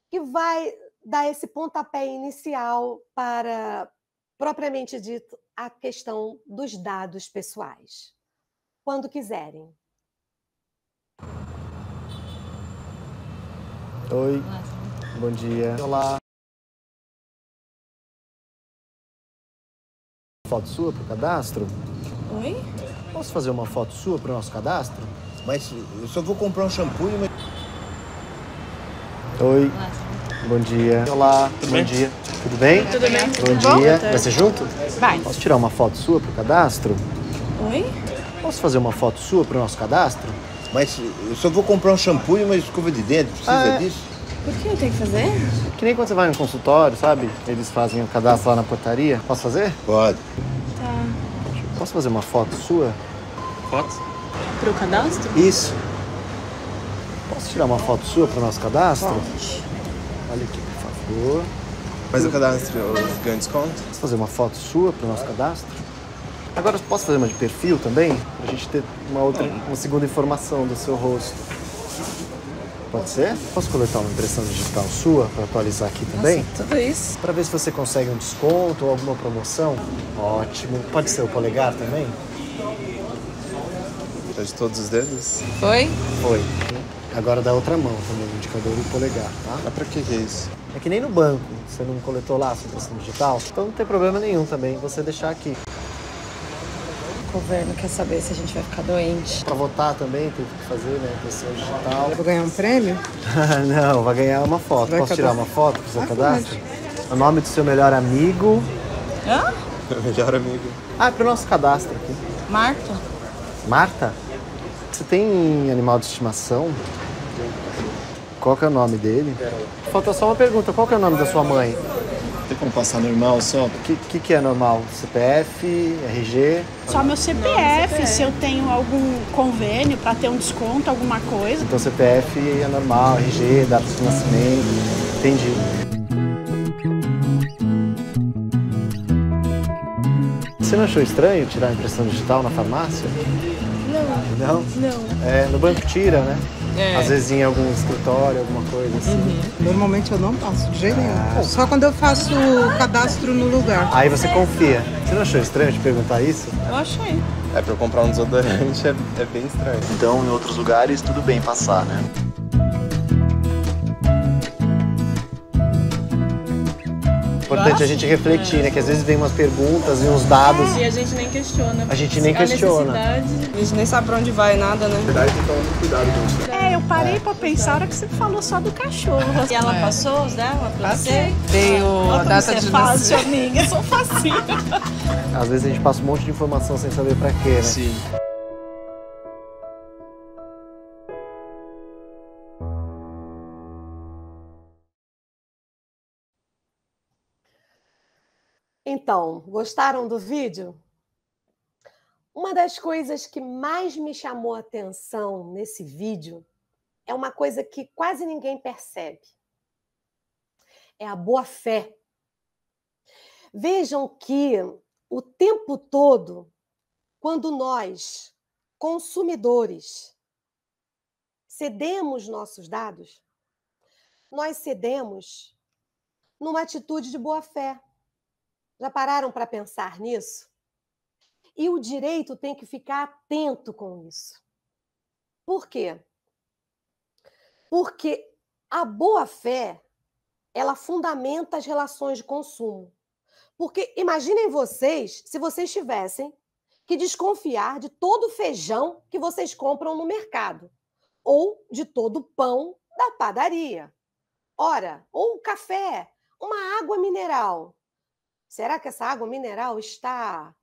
que vai dar esse pontapé inicial para, propriamente dito, a questão dos dados pessoais. Quando quiserem. Oi, bom dia. Olá. Foto sua para o cadastro? Oi? Posso fazer uma foto sua para o nosso cadastro? Mas eu só vou comprar um shampoo e uma... Oi, bom dia. Olá, bom dia. Tudo bem? Tudo bem. Bom dia. Vai ser junto? Vai. Posso tirar uma foto sua para o cadastro? Oi? Posso fazer uma foto sua para o nosso cadastro? Mas eu só vou comprar um shampoo e uma escova de dente. Precisa disso? Por que eu tenho que fazer? Que nem quando você vai no consultório, sabe? Eles fazem o cadastro lá na portaria. Posso fazer? Pode. Tá. Posso fazer uma foto sua? Foto? Pro cadastro? Isso. Posso tirar uma foto sua para o nosso cadastro? Pode. Olha aqui, por favor. Mas o cadastro ganha desconto? Posso fazer uma foto sua para o nosso cadastro? Agora, posso fazer uma de perfil também? Para a gente ter uma segunda informação do seu rosto. Pode ser? Posso coletar uma impressão digital sua para atualizar aqui também? Nossa, tudo isso? Para ver se você consegue um desconto ou alguma promoção? Ótimo. Pode ser o polegar também? De todos os dedos? Foi? Foi. Agora da outra mão também, o indicador e o polegar, tá? Mas pra que é isso? É que nem no banco, você não coletou lá a sua impressão digital, então não tem problema nenhum também você deixar aqui. O governo quer saber se a gente vai ficar doente. Para votar também teve que fazer, né, impressão digital. Eu vou ganhar um prêmio? Não, vai ganhar uma foto. Posso tirar uma foto pro seu cadastro? O nome do seu melhor amigo. Hã? Meu melhor amigo. Ah, é pro nosso cadastro aqui. Marta? Marta? Você tem animal de estimação? Qual que é o nome dele? Falta só uma pergunta. Qual que é o nome da sua mãe? Tem como passar normal só? O que é normal? CPF, RG? Só meu CPF, se eu tenho algum convênio para ter um desconto, alguma coisa. Então CPF é normal, RG, data de nascimento. Entendi. Você não achou estranho tirar a impressão digital na farmácia? Não? Não. No banco tira, né? Às vezes em algum escritório, alguma coisa assim. Normalmente eu não passo de jeito nenhum. Só quando eu faço o cadastro no lugar. Aí você confia. Você não achou estranho de perguntar isso? Eu achei. É, pra eu comprar um desodorante é bem estranho. Então, em outros lugares, tudo bem passar, né? importante a gente refletir, né? Que às vezes vem umas perguntas e uns dados. E a gente nem questiona. A gente nem questiona. A gente nem sabe pra onde vai, nada, né? Na verdade, tem que tomar muito cuidado com isso. Eu parei pra pensar a hora que você falou só do cachorro. E ela passou os dela pra você? Veio a data de fácil, amiga. Sou facinho. Às vezes a gente passa um monte de informação sem saber pra quê, né? Sim. Então, gostaram do vídeo? Uma das coisas que mais me chamou a atenção nesse vídeo é uma coisa que quase ninguém percebe. É a boa-fé. Vejam que o tempo todo, quando nós, consumidores, cedemos nossos dados, nós cedemos numa atitude de boa-fé. Já pararam para pensar nisso? E o direito tem que ficar atento com isso. Por quê? Porque a boa-fé, ela fundamenta as relações de consumo. Porque imaginem vocês, se vocês tivessem que desconfiar de todo o feijão que vocês compram no mercado, ou de todo o pão da padaria. Ora, ou o café, uma água mineral. Será que essa água mineral está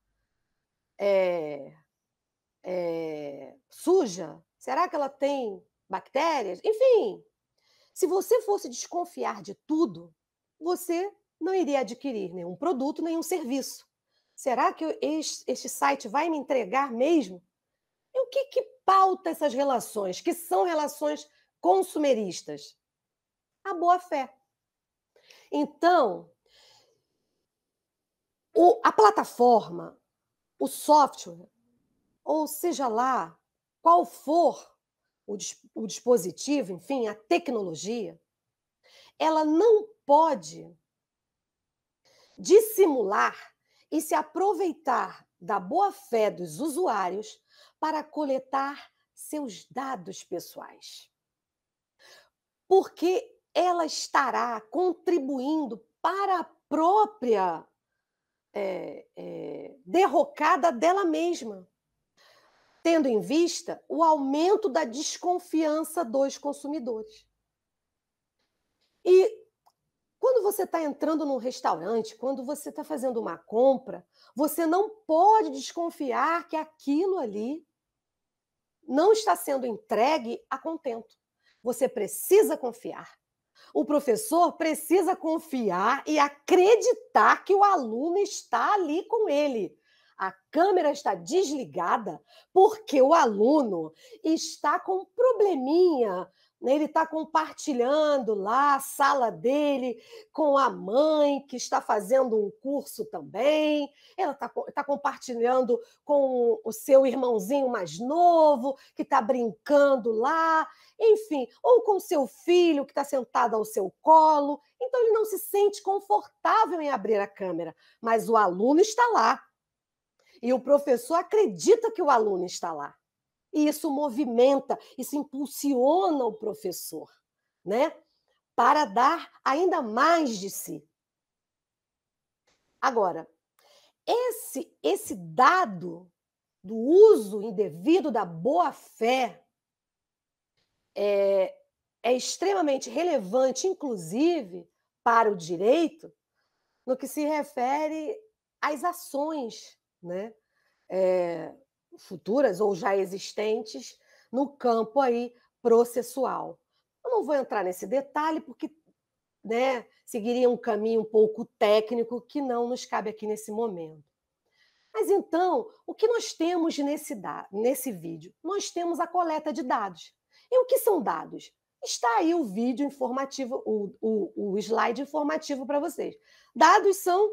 suja? Será que ela tem bactérias? Enfim, se você fosse desconfiar de tudo, você não iria adquirir nenhum produto, nenhum serviço. Será que este site vai me entregar mesmo? E o que pauta essas relações, que são relações consumeristas? A boa-fé. Então, a plataforma, o software, ou seja lá qual for o dispositivo, enfim, a tecnologia, ela não pode dissimular e se aproveitar da boa-fé dos usuários para coletar seus dados pessoais. Porque ela estará contribuindo para a própria derrocada dela mesma, tendo em vista o aumento da desconfiança dos consumidores. E quando você está entrando num restaurante, quando você está fazendo uma compra, você não pode desconfiar que aquilo ali não está sendo entregue a contento. Você precisa confiar. O professor precisa confiar e acreditar que o aluno está ali com ele. A câmera está desligada porque o aluno está com um probleminha, né? Ele está compartilhando lá a sala dele com a mãe, que está fazendo um curso também. Ela está compartilhando com o seu irmãozinho mais novo, que está brincando lá. Enfim, ou com seu filho que está sentado ao seu colo. Então, ele não se sente confortável em abrir a câmera, mas o aluno está lá. E o professor acredita que o aluno está lá. E isso movimenta, isso impulsiona o professor, né? Para dar ainda mais de si. Agora, esse dado do uso indevido da boa-fé é extremamente relevante, inclusive, para o direito, no que se refere às ações, né? Futuras ou já existentes no campo aí processual. Eu não vou entrar nesse detalhe porque, né, seguiria um caminho um pouco técnico que não nos cabe aqui nesse momento. Mas então, o que nós temos nesse vídeo? Nós temos a coleta de dados. E o que são dados? Está aí o vídeo informativo, o slide informativo para vocês. Dados são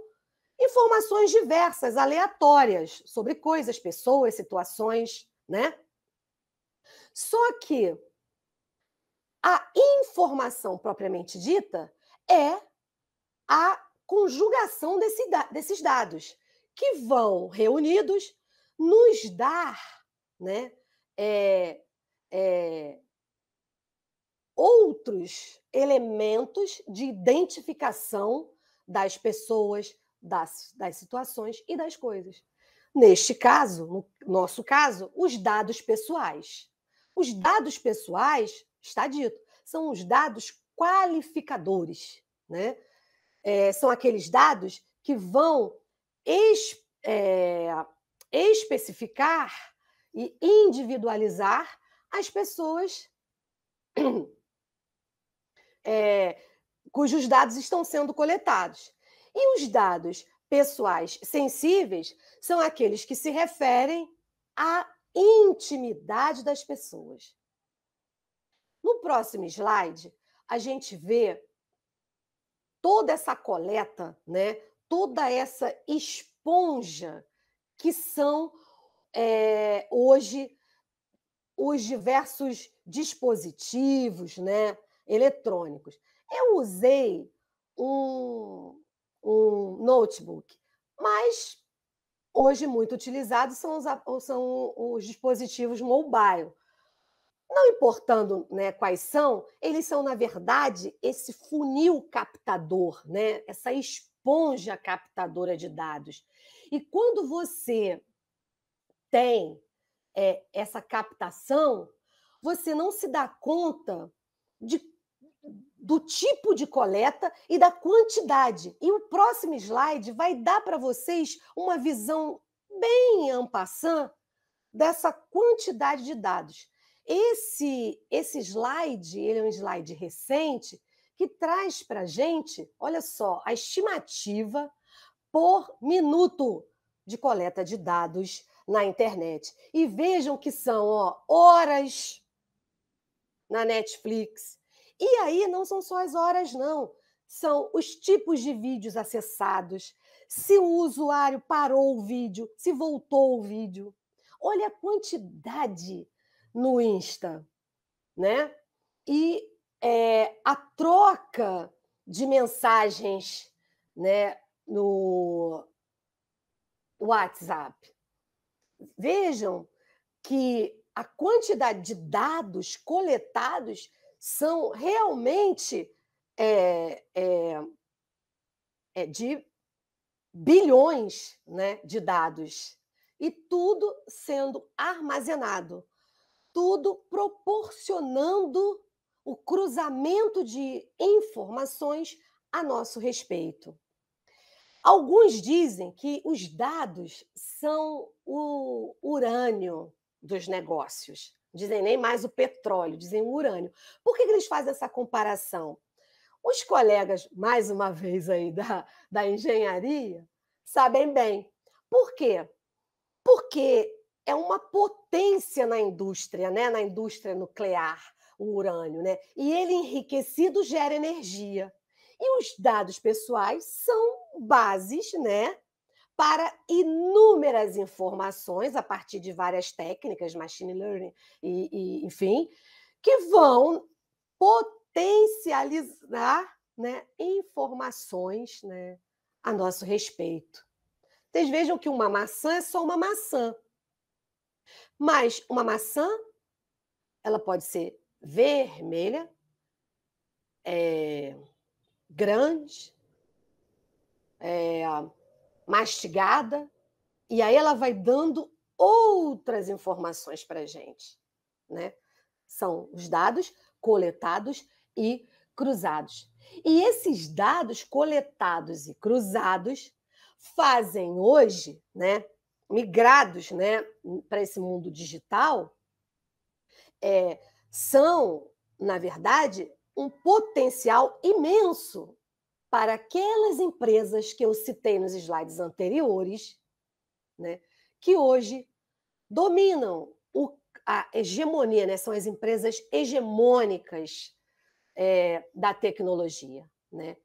informações diversas, aleatórias, sobre coisas, pessoas, situações, né? Só que a informação propriamente dita é a conjugação desses dados, que vão reunidos nos dar, né, outros elementos de identificação das pessoas, das situações e das coisas. Neste caso, no nosso caso, os dados pessoais. Os dados pessoais, está dito, são os dados qualificadores, né? São aqueles dados que vão especificar e individualizar as pessoas cujos dados estão sendo coletados. E os dados pessoais sensíveis são aqueles que se referem à intimidade das pessoas. No próximo slide, a gente vê toda essa coleta, né? Toda essa esponja que são hoje os diversos dispositivos, né, eletrônicos. Eu usei um notebook, mas hoje muito utilizados são os dispositivos mobile. Não importando, né, quais são, eles são, na verdade, esse funil captador, né, essa esponja captadora de dados. E quando você tem essa captação, você não se dá conta do tipo de coleta e da quantidade. E o próximo slide vai dar para vocês uma visão bem en passant dessa quantidade de dados. Esse slide, ele é um slide recente, que traz para a gente, olha só, a estimativa por minuto de coleta de dados na internet. E vejam que são horas na Netflix. E aí não são só as horas, não. São os tipos de vídeos acessados, se o usuário parou o vídeo, se voltou o vídeo. Olha a quantidade no Insta, né? E a troca de mensagens, né, no WhatsApp. Vejam que a quantidade de dados coletados são realmente de bilhões, né, de dados. E tudo sendo armazenado, tudo proporcionando o cruzamento de informações a nosso respeito. Alguns dizem que os dados são o urânio dos negócios. Dizem nem mais o petróleo, dizem o urânio. Por que eles fazem essa comparação? Os colegas, mais uma vez, aí da engenharia, sabem bem. Por quê? Porque é uma potência na indústria, né? Na indústria nuclear, o urânio, né? E ele enriquecido gera energia. E os dados pessoais são bases, né, para inúmeras informações a partir de várias técnicas, machine learning, enfim, que vão potencializar, né, informações, né, a nosso respeito. Vocês vejam que uma maçã é só uma maçã. Mas uma maçã, ela pode ser vermelha, grande, mastigada, e aí ela vai dando outras informações para a gente, né? São os dados coletados e cruzados. E esses dados coletados e cruzados fazem hoje, né, migrados, né, para esse mundo digital, são, na verdade, um potencial imenso para aquelas empresas que eu citei nos slides anteriores, né, que hoje dominam a hegemonia, né, são as empresas hegemônicas da tecnologia, né?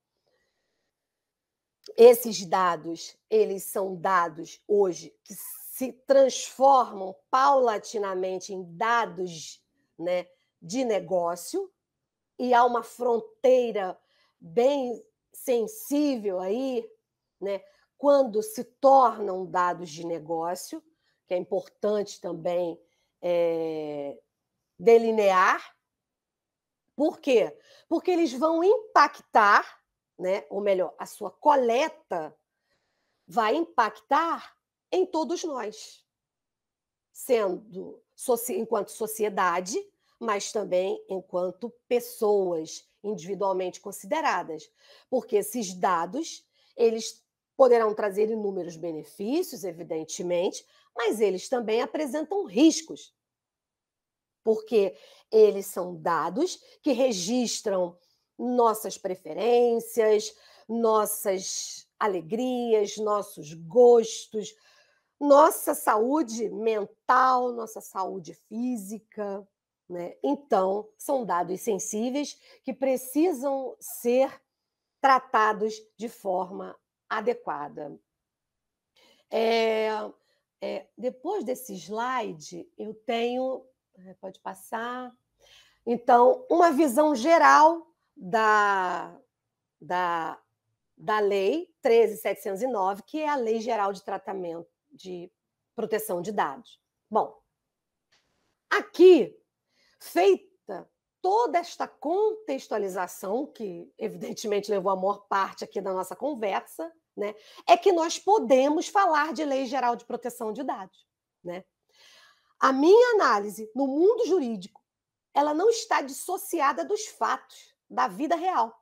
Esses dados, eles são dados hoje que se transformam paulatinamente em dados, né, de negócio, e há uma fronteira bem sensível aí, né, quando se tornam dados de negócio, que é importante também delinear. Por quê? Porque eles vão impactar né? Ou melhor, a sua coleta vai impactar em todos nós, sendo enquanto sociedade, mas também enquanto pessoas individualmente consideradas, porque esses dados, eles poderão trazer inúmeros benefícios, evidentemente, mas eles também apresentam riscos, porque eles são dados que registram nossas preferências, nossas alegrias, nossos gostos, nossa saúde mental, nossa saúde física, né? Então, são dados sensíveis que precisam ser tratados de forma adequada. Depois desse slide, eu tenho... Pode passar. Então, uma visão geral da Lei 13.709, que é a Lei Geral de Tratamento de Proteção de Dados. Bom, aqui, feita toda esta contextualização, que evidentemente levou a maior parte aqui da nossa conversa, né, é que nós podemos falar de Lei Geral de Proteção de Dados, né? A minha análise no mundo jurídico, ela não está dissociada dos fatos da vida real,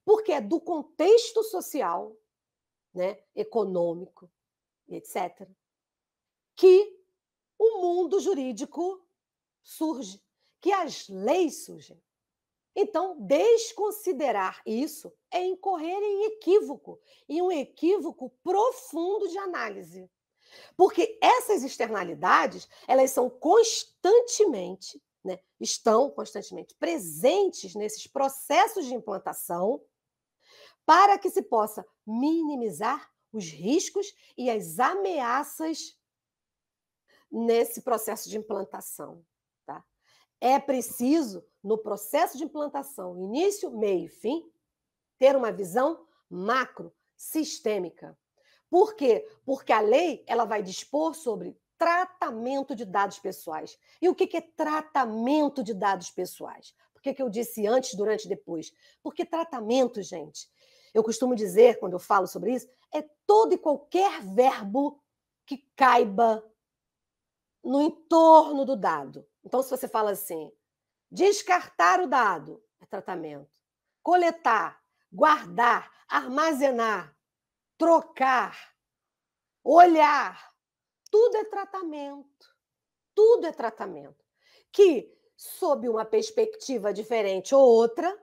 porque é do contexto social, né, econômico, etc., que o mundo jurídico surge, que as leis surgem. Então, desconsiderar isso é incorrer em equívoco, e um equívoco profundo de análise. Porque essas externalidades, elas são constantemente, né, estão constantemente presentes nesses processos de implantação para que se possa minimizar os riscos e as ameaças nesse processo de implantação. Tá? É preciso, no processo de implantação, início, meio e fim, ter uma visão macro, sistêmica. Por quê? Porque a lei ela vai dispor sobre tratamento de dados pessoais. E o que é tratamento de dados pessoais? Por que eu disse antes, durante e depois? Porque tratamento, gente, eu costumo dizer, quando eu falo sobre isso, é todo e qualquer verbo que caiba no entorno do dado. Então, se você fala assim, descartar o dado, é tratamento. Coletar, guardar, armazenar, trocar, olhar, tudo é tratamento. Tudo é tratamento. Que, sob uma perspectiva diferente ou outra,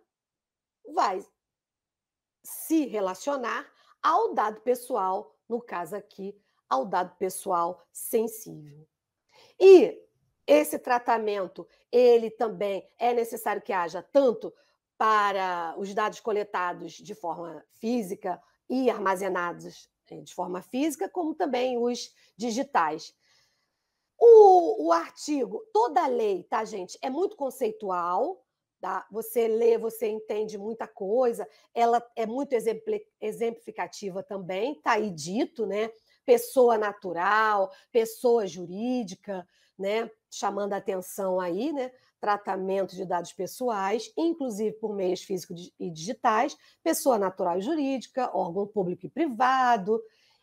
vai se relacionar ao dado pessoal, no caso aqui, ao dado pessoal sensível. E esse tratamento, ele também é necessário que haja tanto para os dados coletados de forma física e armazenados de forma física, como também os digitais. O artigo, toda a lei, tá, gente, é muito conceitual, tá? Você lê, você entende muita coisa, ela é muito exemplificativa também, tá aí dito, né? Pessoa natural, pessoa jurídica, né? Chamando a atenção aí, né? Tratamento de dados pessoais, inclusive por meios físicos e digitais, pessoa natural e jurídica, órgão público e privado,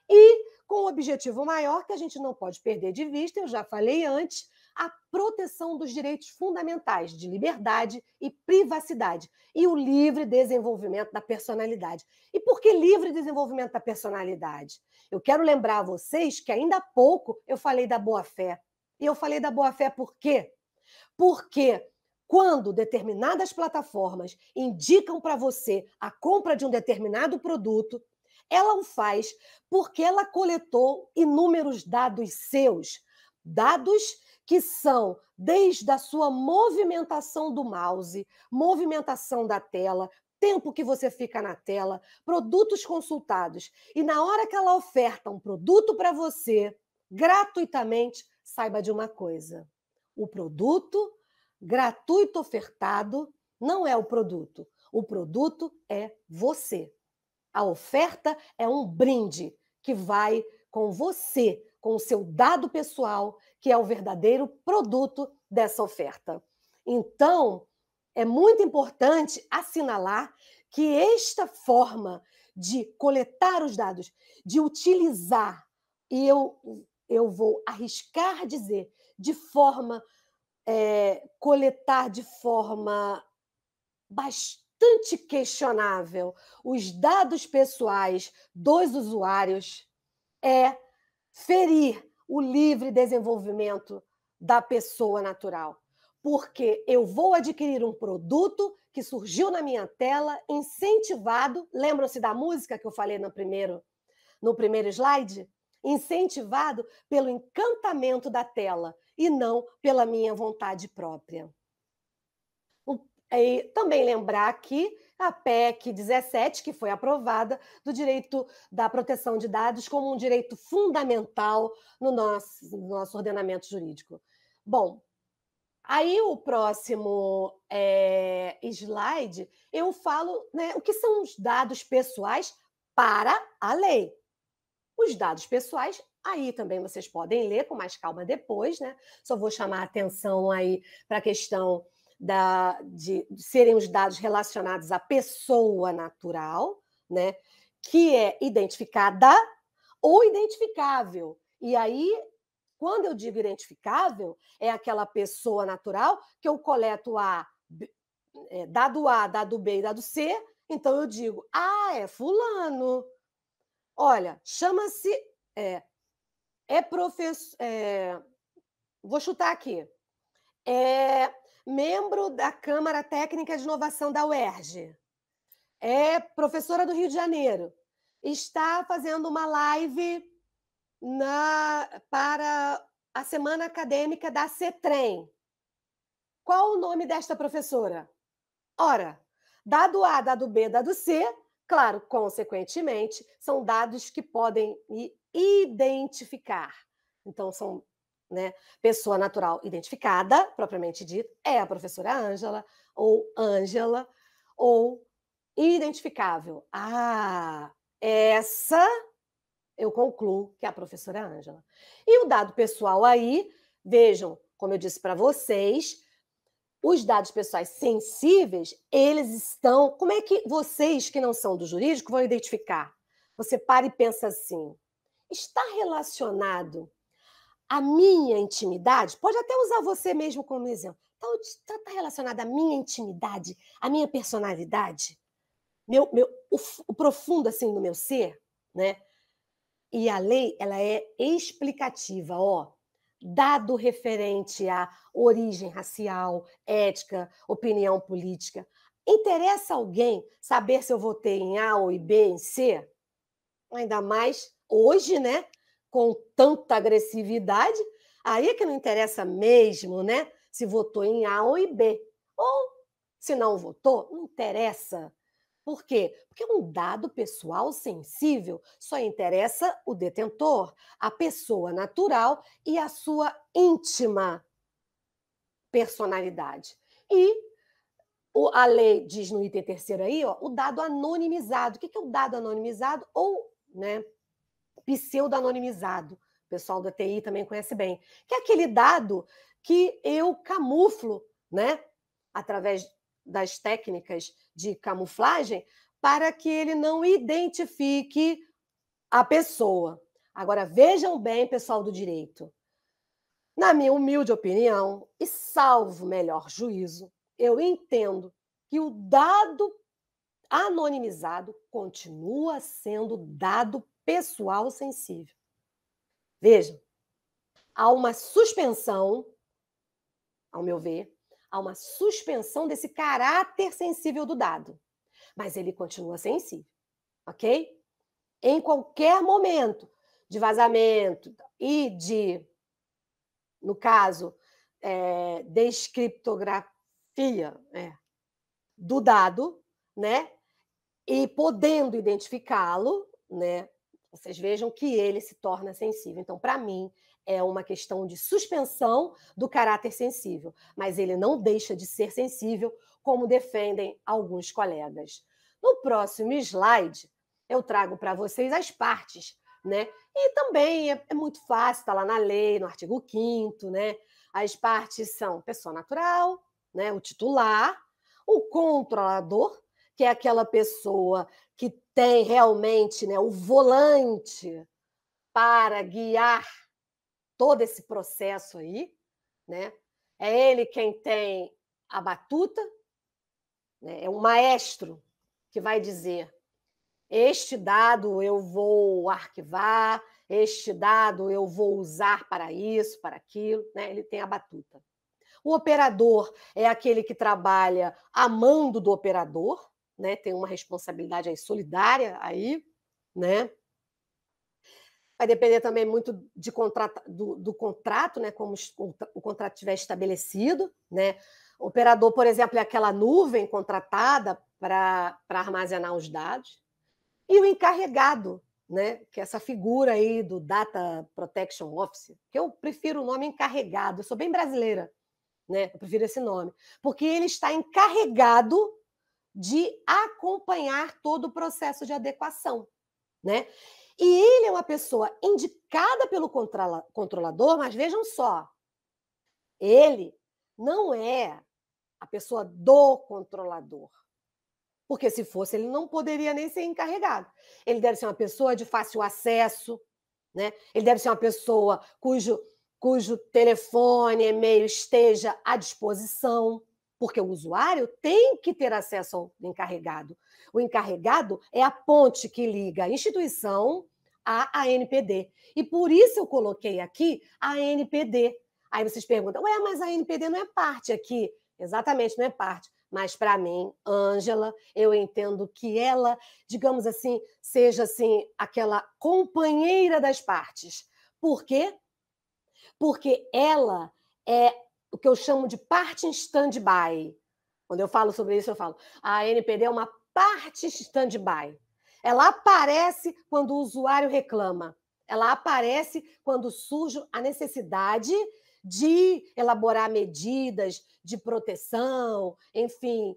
e com o objetivo maior, que a gente não pode perder de vista, eu já falei antes, a proteção dos direitos fundamentais de liberdade e privacidade e o livre desenvolvimento da personalidade. E por que livre desenvolvimento da personalidade? Eu quero lembrar a vocês que ainda há pouco eu falei da boa-fé. E eu falei da boa-fé por quê? Porque quando determinadas plataformas indicam para você a compra de um determinado produto, ela o faz porque ela coletou inúmeros dados seus, dados que são desde a sua movimentação do mouse, movimentação da tela, tempo que você fica na tela, produtos consultados. E na hora que ela oferta um produto para você, gratuitamente, saiba de uma coisa: o produto gratuito ofertado não é o produto é você. A oferta é um brinde que vai com você, com o seu dado pessoal, que é o verdadeiro produto dessa oferta. Então, é muito importante assinalar que esta forma de coletar os dados, de utilizar, e eu vou arriscar dizer, de forma, coletar de forma bastante questionável os dados pessoais dos usuários, é ferir o livre desenvolvimento da pessoa natural. Porque eu vou adquirir um produto que surgiu na minha tela, incentivado, lembram-se da música que eu falei no primeiro slide? Incentivado pelo encantamento da tela e não pela minha vontade própria. E também lembrar aqui a PEC 17, que foi aprovada, do direito da proteção de dados como um direito fundamental no nosso ordenamento jurídico. Bom, aí o próximo slide, eu falo, né, o que são os dados pessoais para a lei. Os dados pessoais, aí também vocês podem ler com mais calma depois, né? Só vou chamar a atenção aí para a questão de serem os dados relacionados à pessoa natural, né? Que é identificada ou identificável. E aí, quando eu digo identificável, é aquela pessoa natural que eu coleto dado A, dado B e dado C, então eu digo, é fulano. Olha, chama-se... professor... vou chutar aqui. É membro da Câmara Técnica de Inovação da UERJ. É professora do Rio de Janeiro. Está fazendo uma live para a Semana Acadêmica da CETREM. Qual o nome desta professora? Ora, dado A, dado B, dado C, claro, consequentemente, são dados que podem me identificar. Então, são, né, pessoa natural identificada, propriamente dita, é a professora Ângela, ou identificável. Essa eu concluo que é a professora Ângela. E o dado pessoal aí, vejam, como eu disse para vocês, os dados pessoais sensíveis, eles estão... Como é que vocês, que não são do jurídico, vão identificar? Você para e pensa assim, está relacionado à minha intimidade? Pode até usar você mesmo como exemplo. Está relacionado à minha intimidade, à minha personalidade? O profundo assim do meu ser, né? E a lei, ela é explicativa, dado referente à origem racial, ética, opinião política. Interessa alguém saber se eu votei em A ou em B, em C? Ainda mais hoje, né? Com tanta agressividade, aí é que não interessa mesmo, né? Se votou em A ou em B. Ou, se não votou, não interessa. Por quê? Porque um dado pessoal sensível só interessa o detentor, a pessoa natural e a sua íntima personalidade. E a lei diz no item 3º aí, o dado anonimizado. O que é o dado anonimizado? Ou, né, pseudo-anonimizado. O pessoal da TI também conhece bem. Que é aquele dado que eu camuflo, né, através das técnicas de camuflagem, para que ele não identifique a pessoa. Agora, vejam bem, pessoal do direito. Na minha humilde opinião, e salvo melhor juízo, eu entendo que o dado anonimizado continua sendo dado pessoal sensível. Vejam, há uma suspensão, ao meu ver, há uma suspensão desse caráter sensível do dado, mas ele continua sensível, ok? Em qualquer momento de vazamento e de, no caso, descriptografia do dado, né? E podendo identificá-lo, né? Vocês vejam que ele se torna sensível. Então, para mim, é uma questão de suspensão do caráter sensível, mas ele não deixa de ser sensível, como defendem alguns colegas. No próximo slide, eu trago para vocês as partes, né? E também é muito fácil, está lá na lei, no artigo 5º, né? As partes são pessoa natural, né? O titular, o controlador, que é aquela pessoa que tem realmente, né, o volante para guiar todo esse processo aí, né? É ele quem tem a batuta, né? É um maestro que vai dizer: este dado eu vou arquivar, este dado eu vou usar para isso, para aquilo, né? Ele tem a batuta. O operador é aquele que trabalha a mando do operador, né? Tem uma responsabilidade aí solidária aí, né? Vai depender também muito do contrato, né? Como o contrato estiver estabelecido, né? O operador, por exemplo, é aquela nuvem contratada para armazenar os dados. E o encarregado, né? Que é essa figura aí do Data Protection Officer, que eu prefiro o nome encarregado, eu sou bem brasileira, né? Eu prefiro esse nome, porque ele está encarregado de acompanhar todo o processo de adequação, né? E ele é uma pessoa indicada pelo controlador, mas vejam só, ele não é a pessoa do controlador, porque se fosse, ele não poderia nem ser encarregado. Ele deve ser uma pessoa de fácil acesso, né? Ele deve ser uma pessoa cujo telefone, e-mail esteja à disposição, porque o usuário tem que ter acesso ao encarregado. O encarregado é a ponte que liga a instituição à ANPD. E por isso eu coloquei aqui a ANPD. Aí vocês perguntam, ué, mas a ANPD não é parte aqui? Exatamente, não é parte. Mas, para mim, Ângela, eu entendo que ela, digamos assim, seja assim, aquela companheira das partes. Por quê? Porque ela é o que eu chamo de parte em stand-by. Quando eu falo sobre isso, eu falo, a ANPD é uma parte stand-by. Ela aparece quando o usuário reclama. Ela aparece quando surge a necessidade de elaborar medidas de proteção, enfim,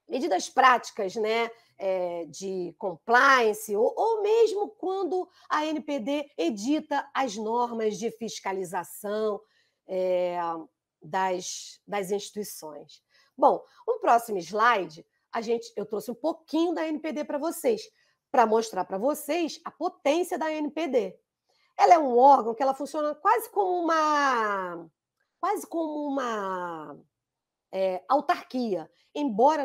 medidas práticas, né? De compliance, ou mesmo quando a ANPD edita as normas de fiscalização das instituições. Bom, no próximo slide, eu trouxe um pouquinho da ANPD para vocês, para mostrar para vocês a potência da ANPD. Ela é um órgão que ela funciona quase como uma autarquia, embora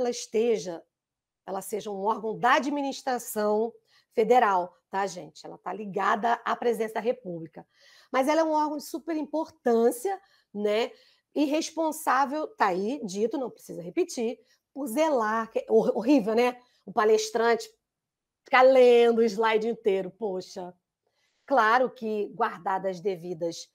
ela seja um órgão da administração federal, tá, gente? Ela está ligada à presidência da República. Mas ela é um órgão de super importância, né? E responsável, tá aí, dito, não precisa repetir, por zelar, que é horrível, né? O palestrante ficar lendo o slide inteiro, poxa. Claro que, guardadas as devidas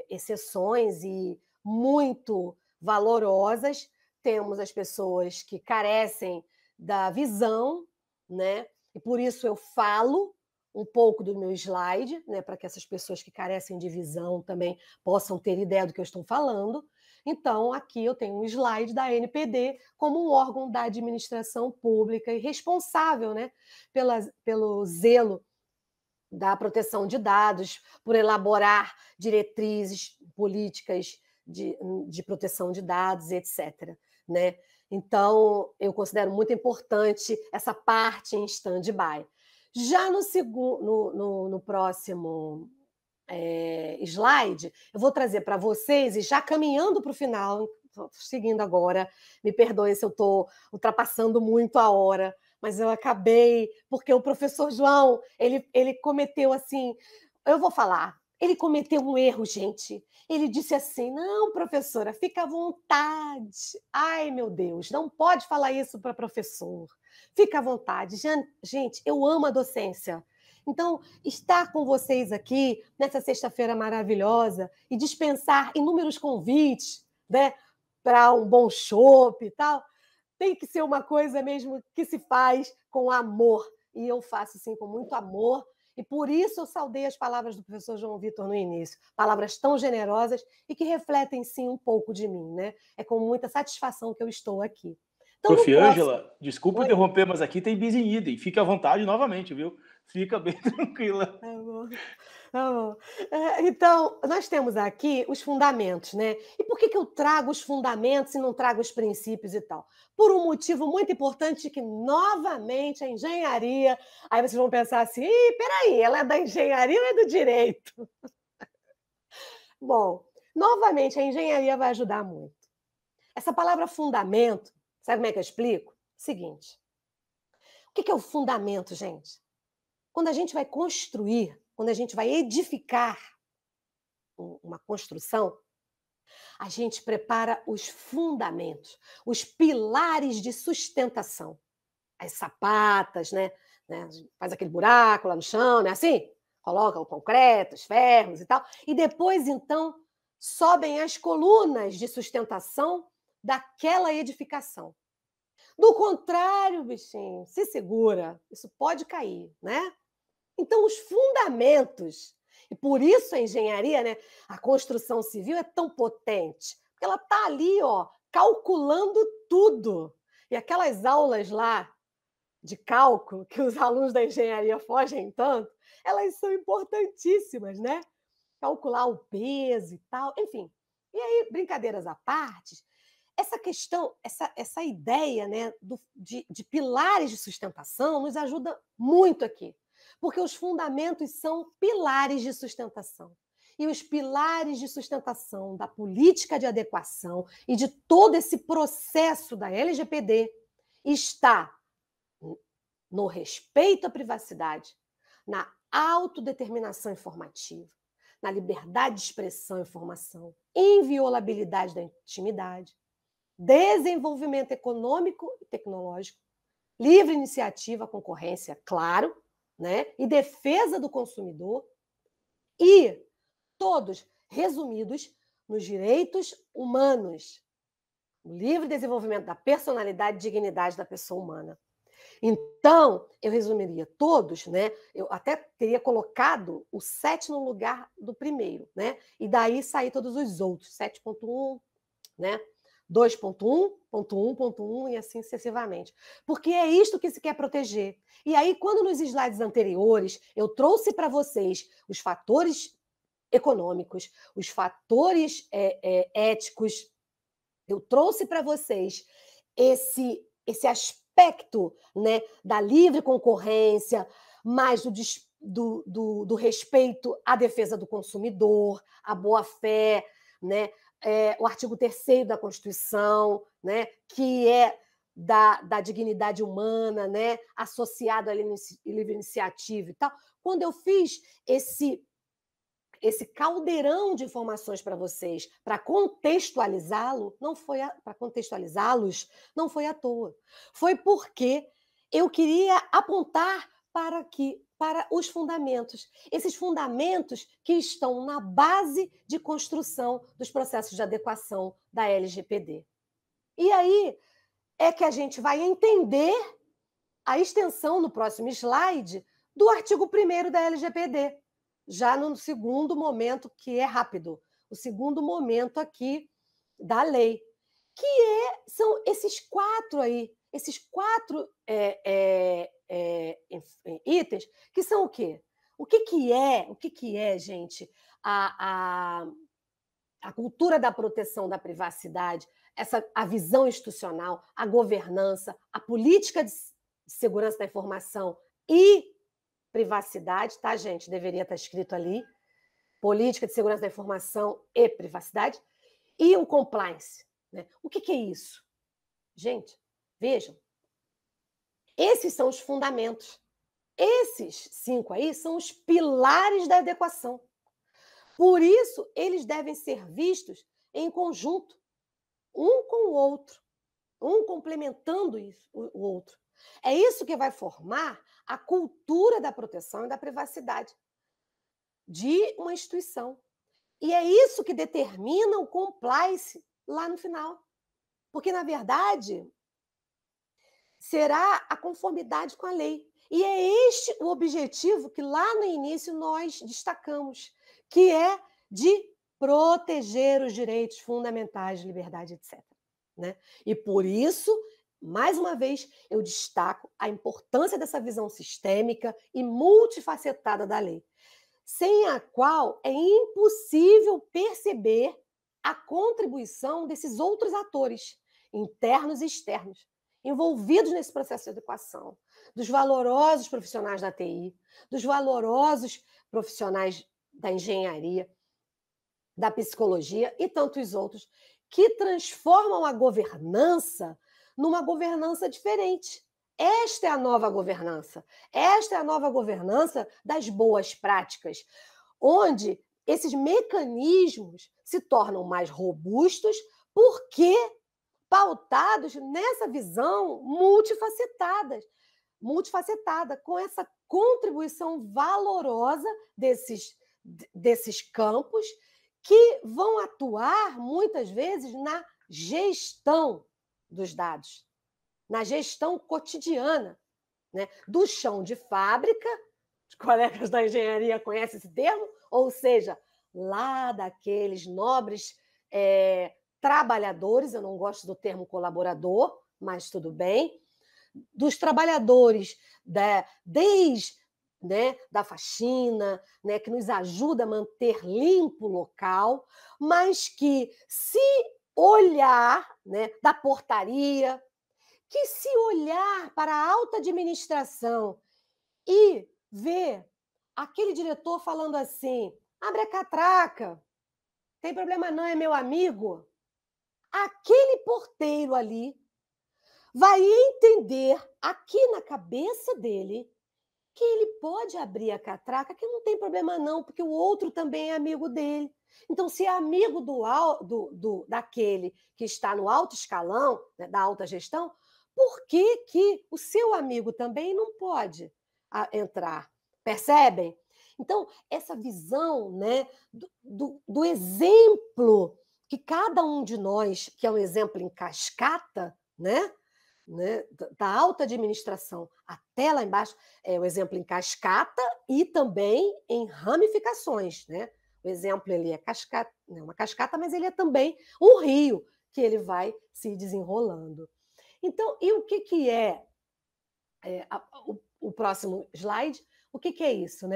exceções e muito valorosas, temos as pessoas que carecem da visão, né? E por isso eu falo um pouco do meu slide, né? Para que essas pessoas que carecem de visão também possam ter ideia do que eu estou falando. Então, aqui eu tenho um slide da ANPD como um órgão da administração pública e responsável, né? Pelo zelo da proteção de dados, por elaborar diretrizes políticas de proteção de dados, etc. Né? Então, eu considero muito importante essa parte em stand-by. Já no próximo slide, eu vou trazer para vocês, e já caminhando para o final, seguindo agora, me perdoem se eu estou ultrapassando muito a hora, mas eu acabei, porque o professor João, ele cometeu assim, eu vou falar, ele cometeu um erro, gente. Ele disse assim, não, professora, fica à vontade. Ai, meu Deus, não pode falar isso para professor. Fica à vontade. Gente, eu amo a docência. Então, estar com vocês aqui nessa sexta-feira maravilhosa e dispensar inúmeros convites, né, para um bom chopp e tal, tem que ser uma coisa mesmo que se faz com amor. E eu faço, assim, com muito amor. E por isso eu saudei as palavras do professor João Vitor no início. Palavras tão generosas e que refletem, sim, um pouco de mim, né? É com muita satisfação que eu estou aqui. Então, Prof. Ângela, desculpa interromper, mas aqui tem bis in idem. Fique à vontade novamente, viu? Fica bem tranquila. Tá bom. Então, nós temos aqui os fundamentos, né? E por que eu trago os fundamentos e não trago os princípios e tal? Por um motivo muito importante que, novamente, a engenharia... Aí vocês vão pensar assim, peraí, ela é da engenharia ou é do direito? Bom, novamente, a engenharia vai ajudar muito. Essa palavra fundamento, sabe como é que eu explico? Seguinte, o que é o fundamento, gente? Quando a gente vai construir, quando a gente vai edificar uma construção, a gente prepara os fundamentos, os pilares de sustentação. As sapatas, né? Faz aquele buraco lá no chão, não é assim? Coloca o concreto, os ferros e tal. E depois, então, sobem as colunas de sustentação daquela edificação. Do contrário, bichinho, se segura, isso pode cair, né? Então, os fundamentos, e por isso a engenharia, né, a construção civil é tão potente, porque ela está ali, ó, calculando tudo. E aquelas aulas lá de cálculo, que os alunos da engenharia fogem tanto, elas são importantíssimas, né? Calcular o peso e tal, enfim. E aí, brincadeiras à parte, essa questão, essa ideia, né, de pilares de sustentação nos ajuda muito aqui, porque os fundamentos são pilares de sustentação. E os pilares de sustentação da política de adequação e de todo esse processo da LGPD está no respeito à privacidade, na autodeterminação informativa, na liberdade de expressão e informação, inviolabilidade da intimidade, desenvolvimento econômico e tecnológico, livre iniciativa, concorrência, claro, né? E defesa do consumidor, e todos resumidos nos direitos humanos, o livre desenvolvimento da personalidade e dignidade da pessoa humana. Então, eu resumiria todos, né? Eu até teria colocado o 7 no lugar do primeiro, né? E daí sair todos os outros, 7.1, né? 2.1.1.1 e assim sucessivamente. Porque é isto que se quer proteger. E aí, quando nos slides anteriores eu trouxe para vocês os fatores econômicos, os fatores éticos, eu trouxe para vocês esse aspecto, né, da livre concorrência, mais do respeito à defesa do consumidor, à boa-fé, né? O artigo 3º da Constituição, né, que é da dignidade humana, né, associado à livre iniciativa e tal. Quando eu fiz esse caldeirão de informações para vocês, para contextualizá-los, não foi à toa. Foi porque eu queria apontar para os fundamentos. Esses fundamentos que estão na base de construção dos processos de adequação da LGPD. E aí é que a gente vai entender a extensão, no próximo slide, do artigo 1º da LGPD, já no segundo momento, que é rápido, o segundo momento aqui da lei, que são esses 4 aí, esses 4 itens, que são o quê? O que é, gente, a cultura da proteção da privacidade, a visão institucional, a governança, a política de segurança da informação e privacidade, tá, gente? Deveria estar escrito ali, política de segurança da informação e privacidade, e o compliance, né? O que é isso? Gente, vejam, esses são os fundamentos. Esses 5 aí são os pilares da adequação. Por isso, eles devem ser vistos em conjunto, um com o outro, um complementando o outro. É isso que vai formar a cultura da proteção e da privacidade de uma instituição. E é isso que determina o compliance lá no final. Porque, na verdade, será a conformidade com a lei. E é este o objetivo que lá no início nós destacamos, que é de proteger os direitos fundamentais de liberdade, etc. Né? E por isso, mais uma vez, eu destaco a importância dessa visão sistêmica e multifacetada da lei. sem a qual é impossível perceber a contribuição desses outros atores, internos e externos, envolvidos nesse processo de adequação, dos valorosos profissionais da TI, dos valorosos profissionais da engenharia, da psicologia e tantos outros, que transformam a governança numa governança diferente. Esta é a nova governança. Esta é a nova governança das boas práticas, onde esses mecanismos se tornam mais robustos porque pautados nessa visão multifacetada, com essa contribuição valorosa desses campos que vão atuar, muitas vezes, na gestão dos dados, na gestão cotidiana, né? Do chão de fábrica, os colegas da engenharia conhecem esse termo, ou seja, lá daqueles nobres trabalhadores, eu não gosto do termo colaborador, mas tudo bem, dos trabalhadores desde da faxina, que nos ajuda a manter limpo o local, mas que se olhar, da portaria, que se olhar para a alta administração e ver aquele diretor falando assim, abre a catraca, tem problema não, é meu amigo, aquele porteiro ali vai entender aqui na cabeça dele que ele pode abrir a catraca, que não tem problema não, porque o outro também é amigo dele. Então, se é amigo daquele que está no alto escalão, da alta gestão, por que o seu amigo também não pode entrar? Percebem? Então, essa visão do exemplo que cada um de nós, que é um exemplo em cascata, da alta administração até lá embaixo, é o exemplo em cascata e também em ramificações. O exemplo ele é cascata, não é uma cascata, mas ele é também um rio que ele vai se desenrolando. Então, e o que é o próximo slide? O que é isso?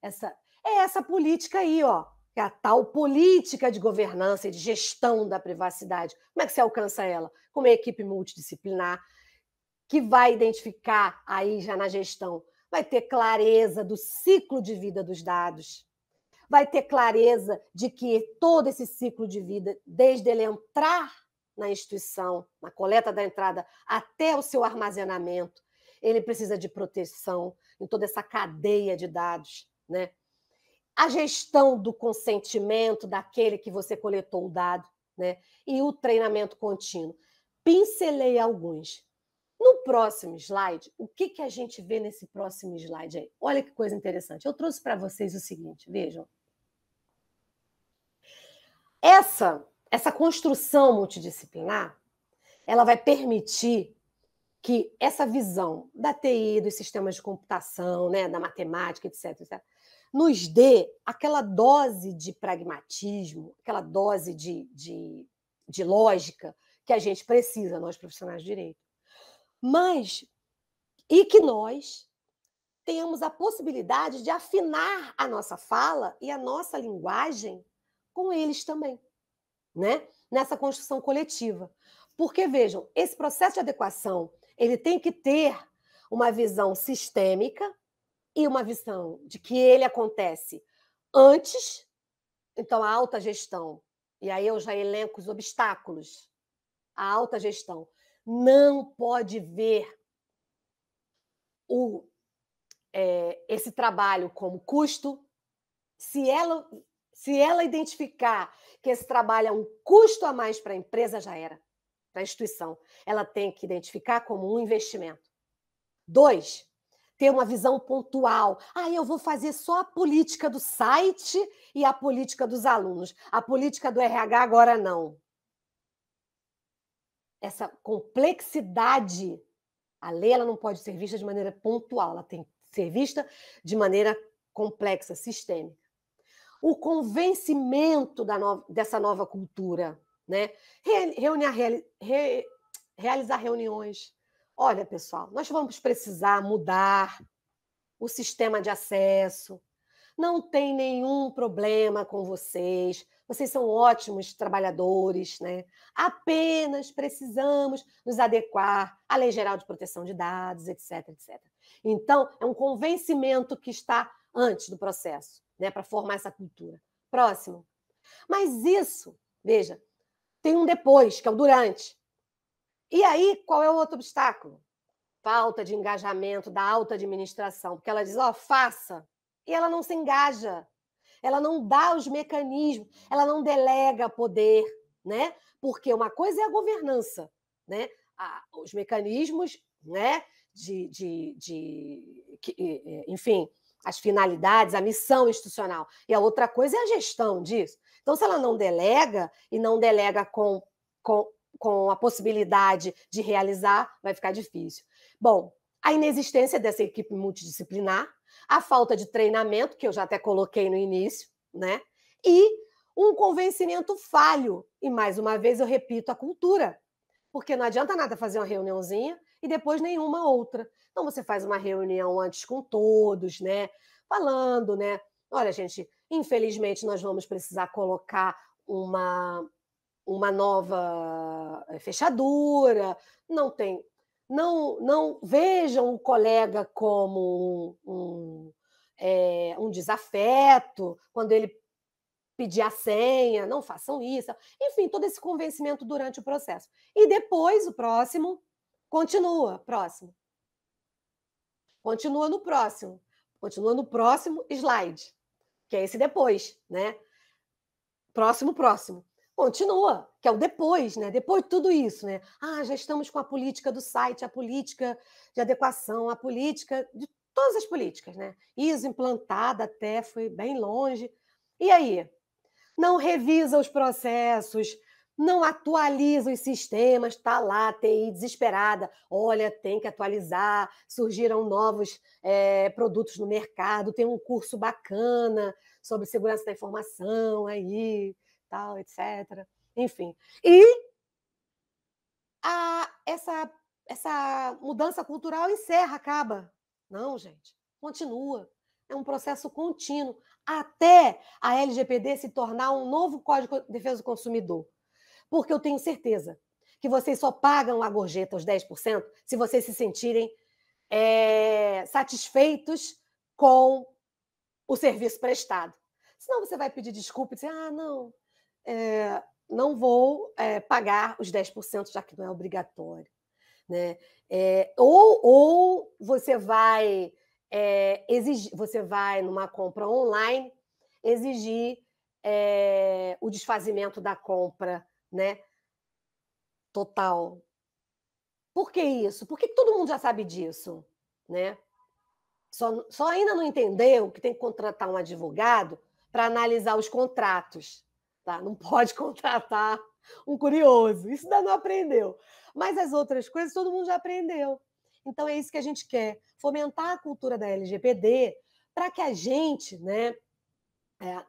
Essa política aí, ó, que é a tal política de governança e de gestão da privacidade. Como é que você alcança ela? Com uma equipe multidisciplinar que vai identificar aí já na gestão, vai ter clareza do ciclo de vida dos dados, vai ter clareza de que todo esse ciclo de vida, desde ele entrar na instituição, na coleta da entrada, até o seu armazenamento, ele precisa de proteção em toda essa cadeia de dados, A gestão do consentimento daquele que você coletou o dado, e o treinamento contínuo. Pincelei alguns. No próximo slide, o que a gente vê nesse próximo slide aí? Olha que coisa interessante. Eu trouxe para vocês o seguinte, vejam. Essa construção multidisciplinar, ela vai permitir que essa visão da TI, dos sistemas de computação, da matemática, etc., nos dê aquela dose de pragmatismo, aquela dose de lógica que a gente precisa, nós profissionais de direito. E que nós tenhamos a possibilidade de afinar a nossa fala e a nossa linguagem com eles também, nessa construção coletiva. Porque, vejam, esse processo de adequação ele tem que ter uma visão sistêmica e uma visão de que ele acontece antes, então a alta gestão, e aí eu já elenco os obstáculos, a alta gestão não pode ver esse trabalho como custo. Se ela identificar que esse trabalho é um custo a mais para a empresa, já era, para a instituição. Ela tem que identificar como um investimento. 2, ter uma visão pontual. Eu vou fazer só a política do site e a política dos alunos. A política do RH agora não. Essa complexidade, a lei ela não pode ser vista de maneira pontual, ela tem que ser vista de maneira complexa, sistêmica. O convencimento dessa nova cultura, realizar reuniões. Olha, pessoal, nós vamos precisar mudar o sistema de acesso, não tem nenhum problema com vocês, vocês são ótimos trabalhadores, né? Apenas precisamos nos adequar à Lei Geral de Proteção de Dados, etc, etc. Então, é um convencimento que está antes do processo, né, para formar essa cultura. Próximo. Mas isso, veja, tem um depois, que é o durante. E aí, qual é o outro obstáculo? Falta de engajamento da alta administração, porque ela diz, faça, e ela não se engaja, ela não dá os mecanismos, ela não delega poder, né? Porque uma coisa é a governança, né? Os mecanismos, né? Enfim, as finalidades, a missão institucional. E a outra coisa é a gestão disso. Então, se ela não delega, e não delega com a possibilidade de realizar, vai ficar difícil. Bom, a inexistência dessa equipe multidisciplinar, a falta de treinamento, que eu já até coloquei no início, né? E um convencimento falho. E, mais uma vez, eu repito, a cultura. Porque não adianta nada fazer uma reuniãozinha e depois nenhuma outra. Então, você faz uma reunião antes com todos, né? Falando, né? Olha, gente, infelizmente, nós vamos precisar colocar uma nova fechadura, não vejam o colega como um desafeto, quando ele pedir a senha, não façam isso. Enfim, todo esse convencimento durante o processo. E depois, o próximo, continua no próximo slide, que é esse depois, né? Próximo. Continua, que é o depois, né? Depois de tudo isso, né? Já estamos com a política do site, a política de adequação, a política de todas as políticas, né? ISO implantada até, foi bem longe. E aí? Não revisa os processos, não atualiza os sistemas, está lá a TI desesperada. Olha, tem que atualizar, surgiram novos produtos no mercado, tem um curso bacana sobre segurança da informação aí, tal, etc. Enfim. E essa mudança cultural acaba. Não, gente, continua. É um processo contínuo, até a LGPD se tornar um novo Código de Defesa do Consumidor. Porque eu tenho certeza que vocês só pagam a gorjeta, os 10%, se vocês se sentirem satisfeitos com o serviço prestado. Senão você vai pedir desculpa e dizer, não vou pagar os 10%, já que não é obrigatório. Né? Ou você vai exigir, você vai numa compra online exigir o desfazimento da compra, né? Total. Por que isso? Por que todo mundo já sabe disso? Né? Só ainda não entendeu que tem que contratar um advogado para analisar os contratos. Tá? Não pode contratar um curioso. Isso ainda não aprendeu. Mas as outras coisas todo mundo já aprendeu. Então, é isso que a gente quer, fomentar a cultura da LGPD para que a gente, né,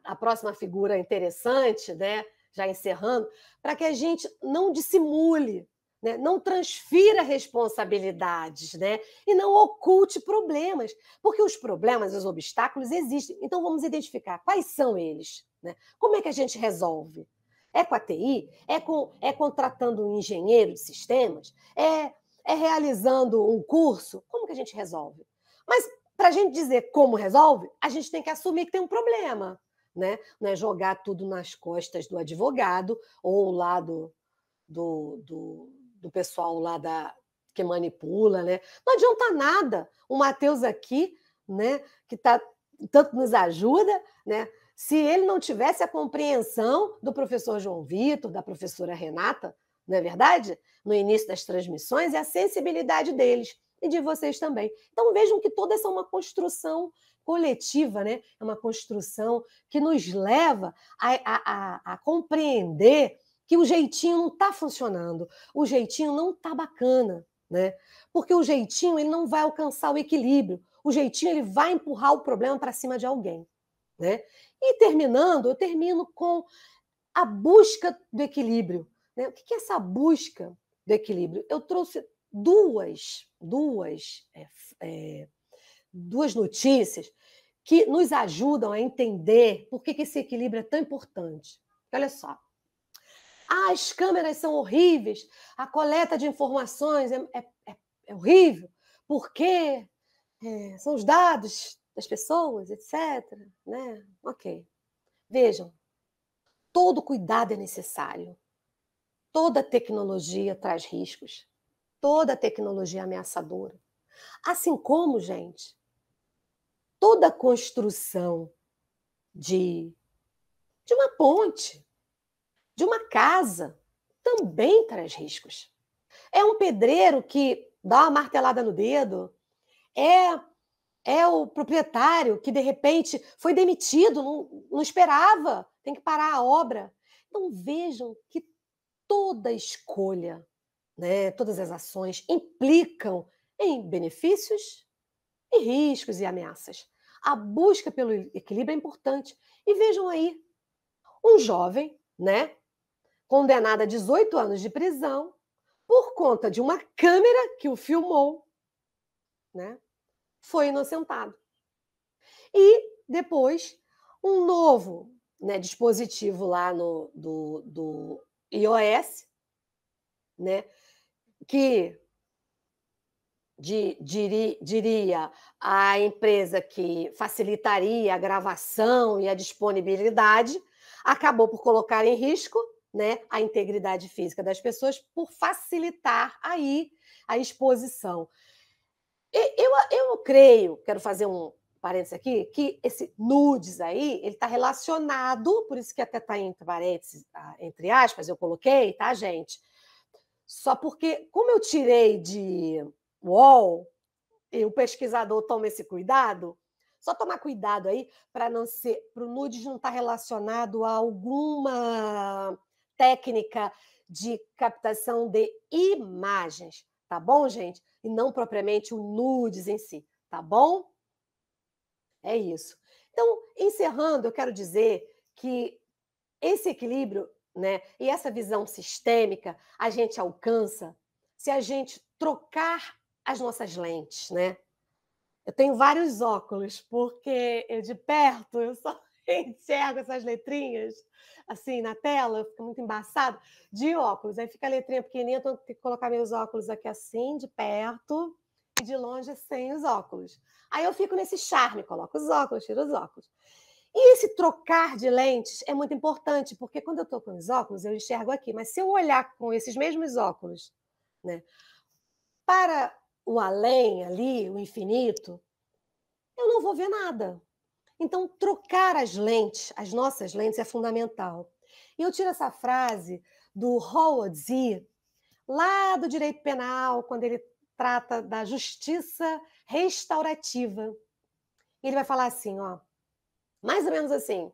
a próxima figura interessante, né, já encerrando, para que a gente não dissimule, né, não transfira responsabilidades, né, e não oculte problemas, porque os problemas, os obstáculos existem. Então, vamos identificar quais são eles. Né? Como é que a gente resolve? É com a TI? É contratando um engenheiro de sistemas? É realizando um curso? Como que a gente resolve? Mas, para a gente dizer como resolve, a gente tem que assumir que tem um problema. Né? Não é jogar tudo nas costas do advogado ou lá do pessoal lá que manipula. Né? Não adianta nada. O Matheus aqui, né, que tanto nos ajuda, né? Se ele não tivesse a compreensão do professor João Vitor, da professora Renata, não é verdade? No início das transmissões, e a sensibilidade deles e de vocês também. Então, vejam que toda essa é uma construção coletiva, né? É uma construção que nos leva a compreender que o jeitinho não está funcionando, o jeitinho não está bacana, né? Porque o jeitinho ele não vai alcançar o equilíbrio, o jeitinho ele vai empurrar o problema para cima de alguém. Né? E eu termino com a busca do equilíbrio. Né? O que é essa busca do equilíbrio? Eu trouxe duas notícias que nos ajudam a entender por que esse equilíbrio é tão importante. Olha só. As câmeras são horríveis, a coleta de informações é horrível, porque são os dados das pessoas, etc. Né? Ok. Vejam, todo cuidado é necessário. Toda tecnologia traz riscos. Toda tecnologia é ameaçadora. Assim como, gente, toda construção de uma ponte, de uma casa, também traz riscos. É um pedreiro que dá uma martelada no dedo, é o proprietário que, de repente, foi demitido, não esperava, tem que parar a obra. Então, vejam que toda escolha, né, todas as ações implicam em benefícios e riscos e ameaças. A busca pelo equilíbrio é importante. E vejam aí, um jovem, né, condenado a 18 anos de prisão por conta de uma câmera que o filmou, né, foi inocentado. E depois, um novo, né, dispositivo lá do iOS, né, que diria a empresa que facilitaria a gravação e a disponibilidade, acabou por colocar em risco, né, a integridade física das pessoas por facilitar aí a exposição. Eu creio, quero fazer um parênteses aqui, que esse nudes aí, ele está relacionado, por isso que até está entre parênteses, entre aspas, eu coloquei, tá, gente? Só porque, como eu tirei de UOL, e o pesquisador toma esse cuidado, só tomar cuidado aí para o nudes não estar relacionado a alguma técnica de captação de imagens, tá bom, gente? E não propriamente o nudes em si, tá bom? É isso. Então, encerrando, eu quero dizer que esse equilíbrio, né, e essa visão sistêmica a gente alcança se a gente trocar as nossas lentes, né? Eu tenho vários óculos, porque eu de perto eu só enxergo essas letrinhas assim na tela, fica muito embaçado, de óculos. Aí fica a letrinha pequenininha, então eu tenho que colocar meus óculos aqui assim, de perto, e de longe sem os óculos. Aí eu fico nesse charme, coloco os óculos, tiro os óculos. E esse trocar de lentes é muito importante, porque quando eu estou com os óculos, eu enxergo aqui, mas se eu olhar com esses mesmos óculos, né, para o além ali, o infinito, eu não vou ver nada. Então, trocar as lentes, as nossas lentes, é fundamental. E eu tiro essa frase do Howard Z, lá do direito penal, quando ele trata da justiça restaurativa. Ele vai falar assim, ó, mais ou menos assim: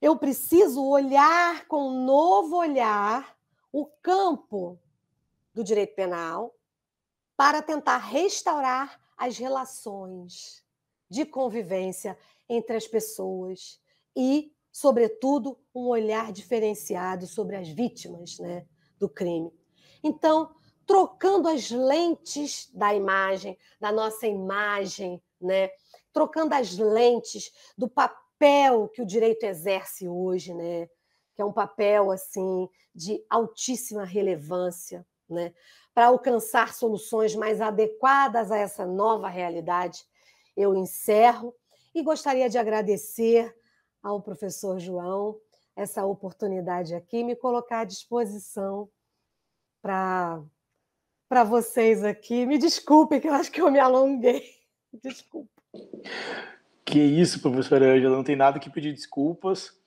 eu preciso olhar com um novo olhar o campo do direito penal para tentar restaurar as relações de convivência entre as pessoas e, sobretudo, um olhar diferenciado sobre as vítimas, né, do crime. Então, trocando as lentes da imagem, da nossa imagem, né, trocando as lentes do papel que o direito exerce hoje, né, que é um papel assim de altíssima relevância, né, para alcançar soluções mais adequadas a essa nova realidade, eu encerro e gostaria de agradecer ao professor João essa oportunidade aqui, me colocar à disposição para vocês aqui. Me desculpem, que eu acho que eu me alonguei. Desculpa. Que isso, professora Ângela, não tem nada que pedir desculpas.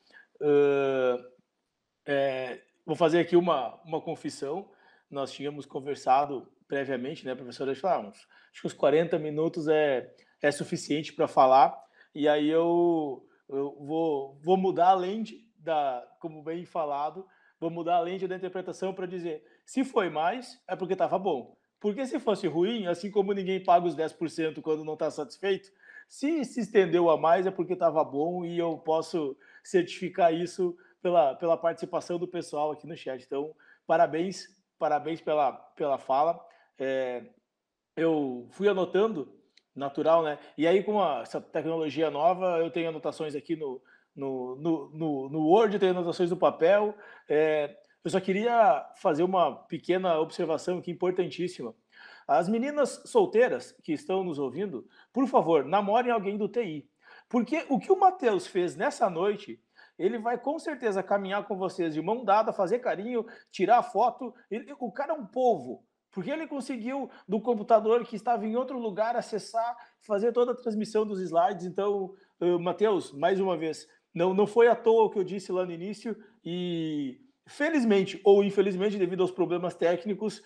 Vou fazer aqui uma confissão. Nós tínhamos conversado previamente, né, professora? Acho que uns 40 minutos é suficiente para falar. E aí eu vou mudar a lente, como bem falado, vou mudar a lente da interpretação para dizer, se foi mais, é porque estava bom. Porque se fosse ruim, assim como ninguém paga os 10% quando não está satisfeito, se estendeu a mais é porque estava bom, e eu posso certificar isso pela participação do pessoal aqui no chat. Então, parabéns pela fala. Eu fui anotando Natural, né? E aí, com essa tecnologia nova, eu tenho anotações aqui no Word, tenho anotações no papel. Eu só queria fazer uma pequena observação aqui importantíssima. As meninas solteiras que estão nos ouvindo, por favor, namorem alguém do TI. Porque o que o Matheus fez nessa noite, ele vai com certeza caminhar com vocês de mão dada, fazer carinho, tirar foto. O cara é um polvo. Porque ele conseguiu, do computador que estava em outro lugar, acessar, fazer toda a transmissão dos slides. Então, Matheus, mais uma vez, não foi à toa o que eu disse lá no início. E, felizmente ou infelizmente, devido aos problemas técnicos,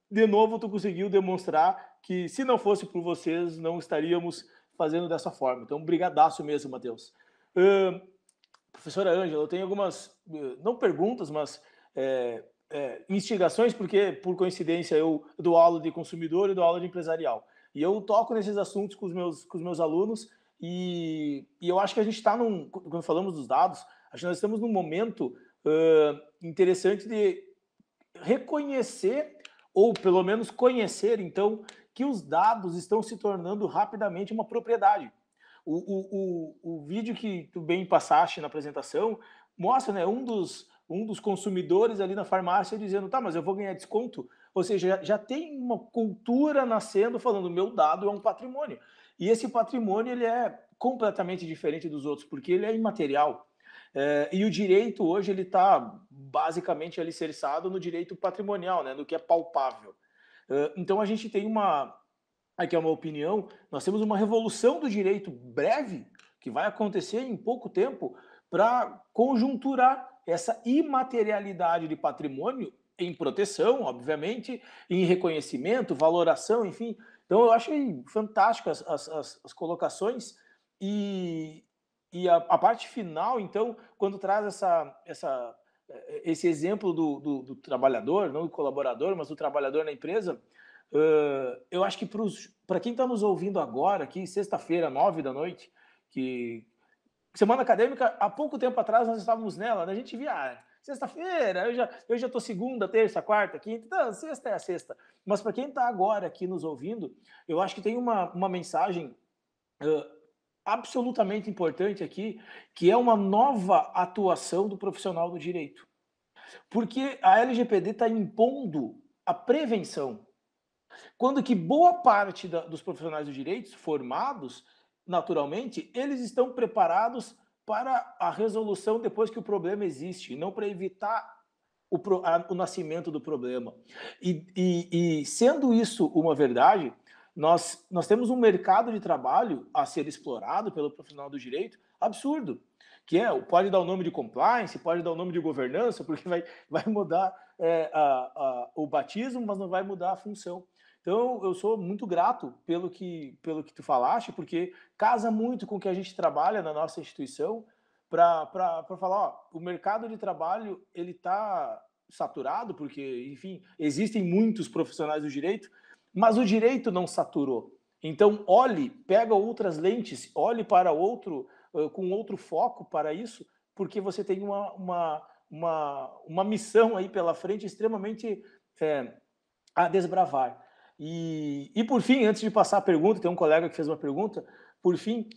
de novo tu conseguiu demonstrar que, se não fosse por vocês, não estaríamos fazendo dessa forma. Então, brigadaço mesmo, Matheus. Professora Ângela, eu tenho algumas, não perguntas, mas instigações, porque, por coincidência, eu dou aula de consumidor e dou aula de empresarial. E eu toco nesses assuntos com os meus alunos, e eu acho que a gente está quando falamos dos dados, acho que nós estamos num momento interessante de reconhecer, ou pelo menos conhecer, então, que os dados estão se tornando rapidamente uma propriedade. O vídeo que tu bem passaste na apresentação mostra, né, um dos consumidores ali na farmácia dizendo, tá, mas eu vou ganhar desconto. Ou seja, já tem uma cultura nascendo falando, meu dado é um patrimônio. E esse patrimônio ele é completamente diferente dos outros, porque ele é imaterial. E o direito hoje ele está basicamente alicerçado no direito patrimonial, né, no que é palpável. Então a gente tem aqui é uma opinião, nós temos uma revolução do direito breve, que vai acontecer em pouco tempo, para conjunturar essa imaterialidade de patrimônio em proteção, obviamente, em reconhecimento, valoração, enfim. Então, eu achei fantásticas as colocações e a parte final, então, quando traz esse exemplo do trabalhador, não do colaborador, mas do trabalhador na empresa, eu acho que para quem está nos ouvindo agora, aqui, sexta-feira, 9 da noite, que semana acadêmica, há pouco tempo atrás nós estávamos nela, né? A gente via, sexta-feira, eu já estou segunda, terça, quarta, quinta, então, sexta é a sexta. Mas para quem está agora aqui nos ouvindo, eu acho que tem uma mensagem absolutamente importante aqui, que é uma nova atuação do profissional do direito. Porque a LGPD está impondo a prevenção. Quando que boa parte dos profissionais do direito formados, naturalmente, eles estão preparados para a resolução depois que o problema existe, não para evitar o nascimento do problema. E sendo isso uma verdade, nós temos um mercado de trabalho a ser explorado pelo profissional do direito absurdo, que pode dar o nome de compliance, pode dar o nome de governança, porque vai mudar o batismo, mas não vai mudar a função. Então, eu sou muito grato pelo que tu falaste, porque casa muito com o que a gente trabalha na nossa instituição, para falar, o mercado de trabalho ele está saturado, porque, enfim, existem muitos profissionais do direito, mas o direito não saturou. Então, pega outras lentes, olhe para com outro foco para isso, porque você tem uma missão aí pela frente extremamente a desbravar. E por fim, antes de passar a pergunta, tem um colega que fez uma pergunta, por fim,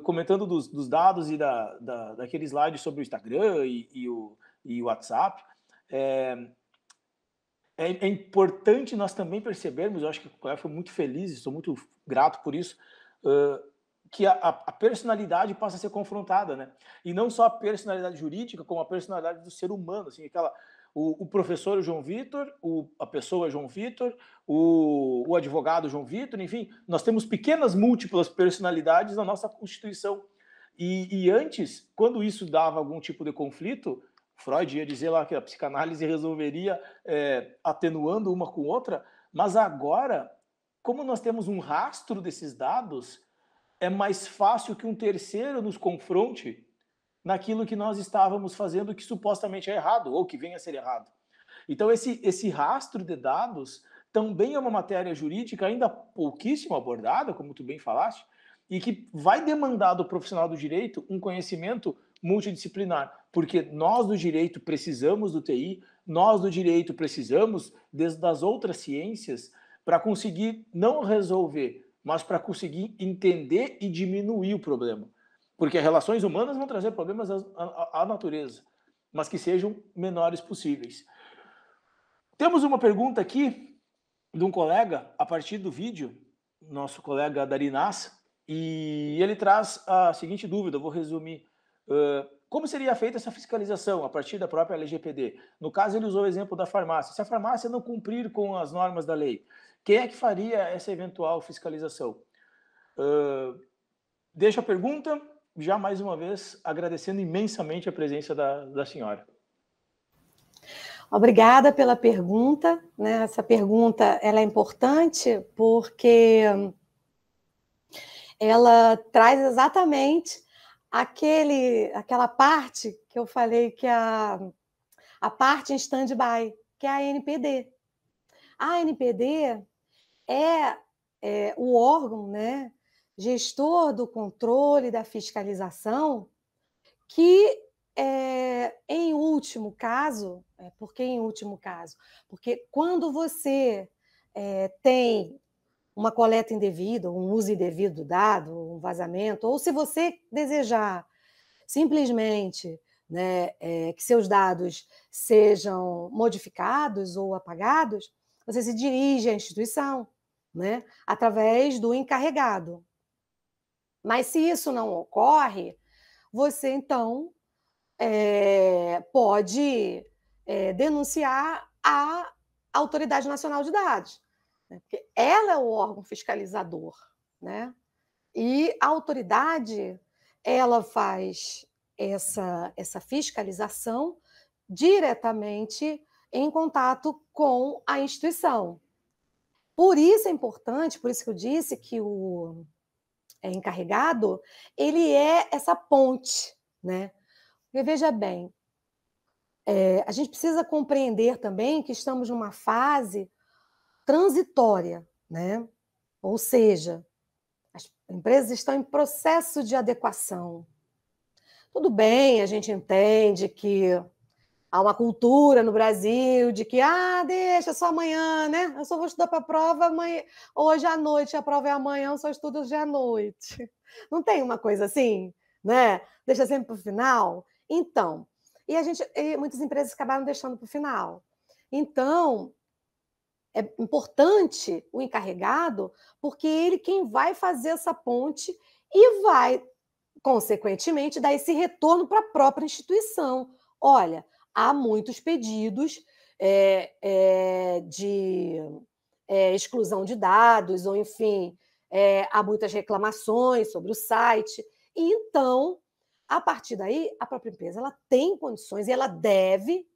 comentando dos dados e daquele slide sobre o Instagram e o WhatsApp, é importante nós também percebermos, eu acho que o colega foi muito feliz, estou muito grato por isso, que a personalidade passa a ser confrontada, né? E não só a personalidade jurídica, como a personalidade do ser humano, assim, o professor João Vitor, a pessoa João Vitor, o advogado João Vitor, enfim, nós temos pequenas múltiplas personalidades na nossa Constituição. E antes, quando isso dava algum tipo de conflito, Freud ia dizer lá que a psicanálise resolveria atenuando uma com outra, mas agora, como nós temos um rastro desses dados, é mais fácil que um terceiro nos confronte naquilo que nós estávamos fazendo que supostamente é errado, ou que venha a ser errado. Então, esse rastro de dados também é uma matéria jurídica ainda pouquíssimo abordada, como tu bem falaste, e que vai demandar do profissional do direito um conhecimento multidisciplinar, porque nós do direito precisamos do TI, nós do direito precisamos das outras ciências para conseguir não resolver mas para conseguir entender e diminuir o problema. Porque as relações humanas vão trazer problemas à natureza, mas que sejam menores possíveis. Temos uma pergunta aqui de um colega, a partir do vídeo, nosso colega Darinaz, e ele traz a seguinte dúvida, eu vou resumir. Como seria feita essa fiscalização a partir da própria LGPD? No caso, ele usou o exemplo da farmácia. Se a farmácia não cumprir com as normas da lei, quem é que faria essa eventual fiscalização? Deixo a pergunta, já mais uma vez, agradecendo imensamente a presença da senhora. Obrigada pela pergunta, né? Essa pergunta ela é importante porque ela traz exatamente aquela parte que eu falei que a parte em stand-by, que é a ANPD. A ANPD é o órgão, né, gestor do controle da fiscalização que, em último caso, por que em último caso? Porque quando você tem uma coleta indevida, um uso indevido do dado, um vazamento, ou se você desejar simplesmente, né, que seus dados sejam modificados ou apagados, você se dirige à instituição, né, através do encarregado. Mas se isso não ocorre, você então pode denunciar à Autoridade Nacional de Dados, né, porque ela é o órgão fiscalizador, né? E a autoridade ela faz essa fiscalização diretamente em contato com a instituição. Por isso é importante, por isso que eu disse que o encarregado, ele é essa ponte, né? Porque, veja bem, a gente precisa compreender também que estamos numa fase transitória, né? Ou seja, as empresas estão em processo de adequação. Tudo bem, a gente entende que há uma cultura no Brasil de que, deixa só amanhã, né? Eu só vou estudar para a prova amanhã, hoje à noite, a prova é amanhã, eu só estudo hoje à noite. Não tem uma coisa assim, né? Deixa sempre para o final. Então, e muitas empresas acabaram deixando para o final. Então, é importante o encarregado, porque ele quem vai fazer essa ponte e vai, consequentemente, dar esse retorno para a própria instituição. Olha, há muitos pedidos de exclusão de dados, ou, enfim, há muitas reclamações sobre o site. E, então, a partir daí, a própria empresa ela tem condições e ela deve,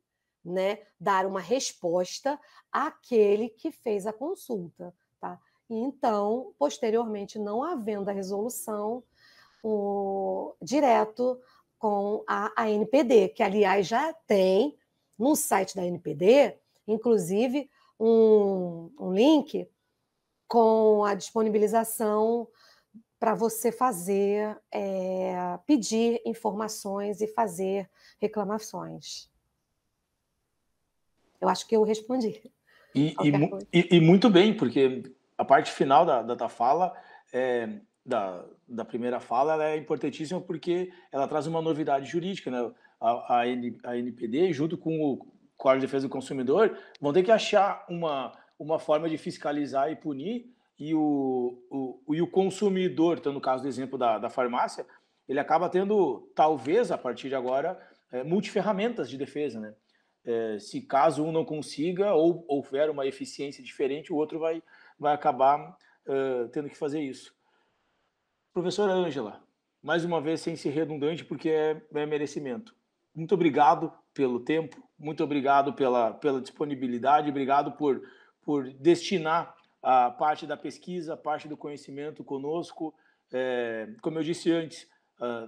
né, dar uma resposta àquele que fez a consulta. Tá? E, então, posteriormente, não havendo a resolução direto com a ANPD, que, aliás, já tem no site da ANPD, inclusive, um link com a disponibilização para você pedir informações e fazer reclamações. Eu acho que eu respondi. E muito bem, porque a parte final da fala, da primeira fala, ela é importantíssima porque ela traz uma novidade jurídica, né? A ANPD, junto com o Código de Defesa do Consumidor, vão ter que achar uma forma de fiscalizar e punir, e o consumidor, então, no caso do exemplo da farmácia, ele acaba tendo, talvez, a partir de agora, multiferramentas de defesa, né? Se caso um não consiga, ou houver uma eficiência diferente, o outro vai acabar tendo que fazer isso. Professora Ângela, mais uma vez, sem ser redundante, porque é merecimento. Muito obrigado pelo tempo, muito obrigado pela disponibilidade, obrigado por destinar a parte da pesquisa, a parte do conhecimento conosco. Como eu disse antes,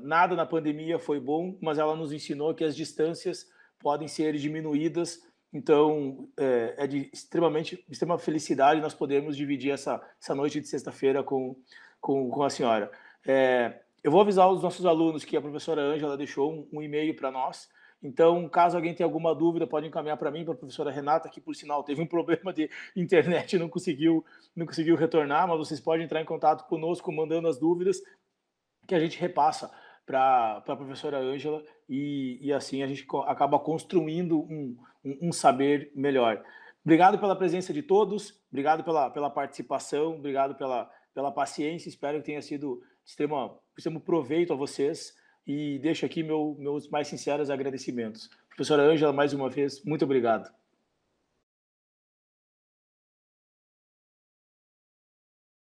nada na pandemia foi bom, mas ela nos ensinou que as distâncias podem ser diminuídas, então é de extrema felicidade nós podermos dividir essa noite de sexta-feira com a senhora. Eu vou avisar os nossos alunos que a professora Ângela deixou um e-mail para nós, Então, caso alguém tenha alguma dúvida, pode encaminhar para mim, para a professora Renata, que, por sinal, teve um problema de internet e não conseguiu retornar, mas vocês podem entrar em contato conosco, mandando as dúvidas, que a gente repassa para a professora Ângela e assim a gente acaba construindo um saber melhor. Obrigado pela presença de todos, obrigado pela participação, obrigado pela paciência, espero que tenha sido de extremo proveito a vocês e deixo aqui meus mais sinceros agradecimentos. Professora Ângela, mais uma vez, muito obrigado.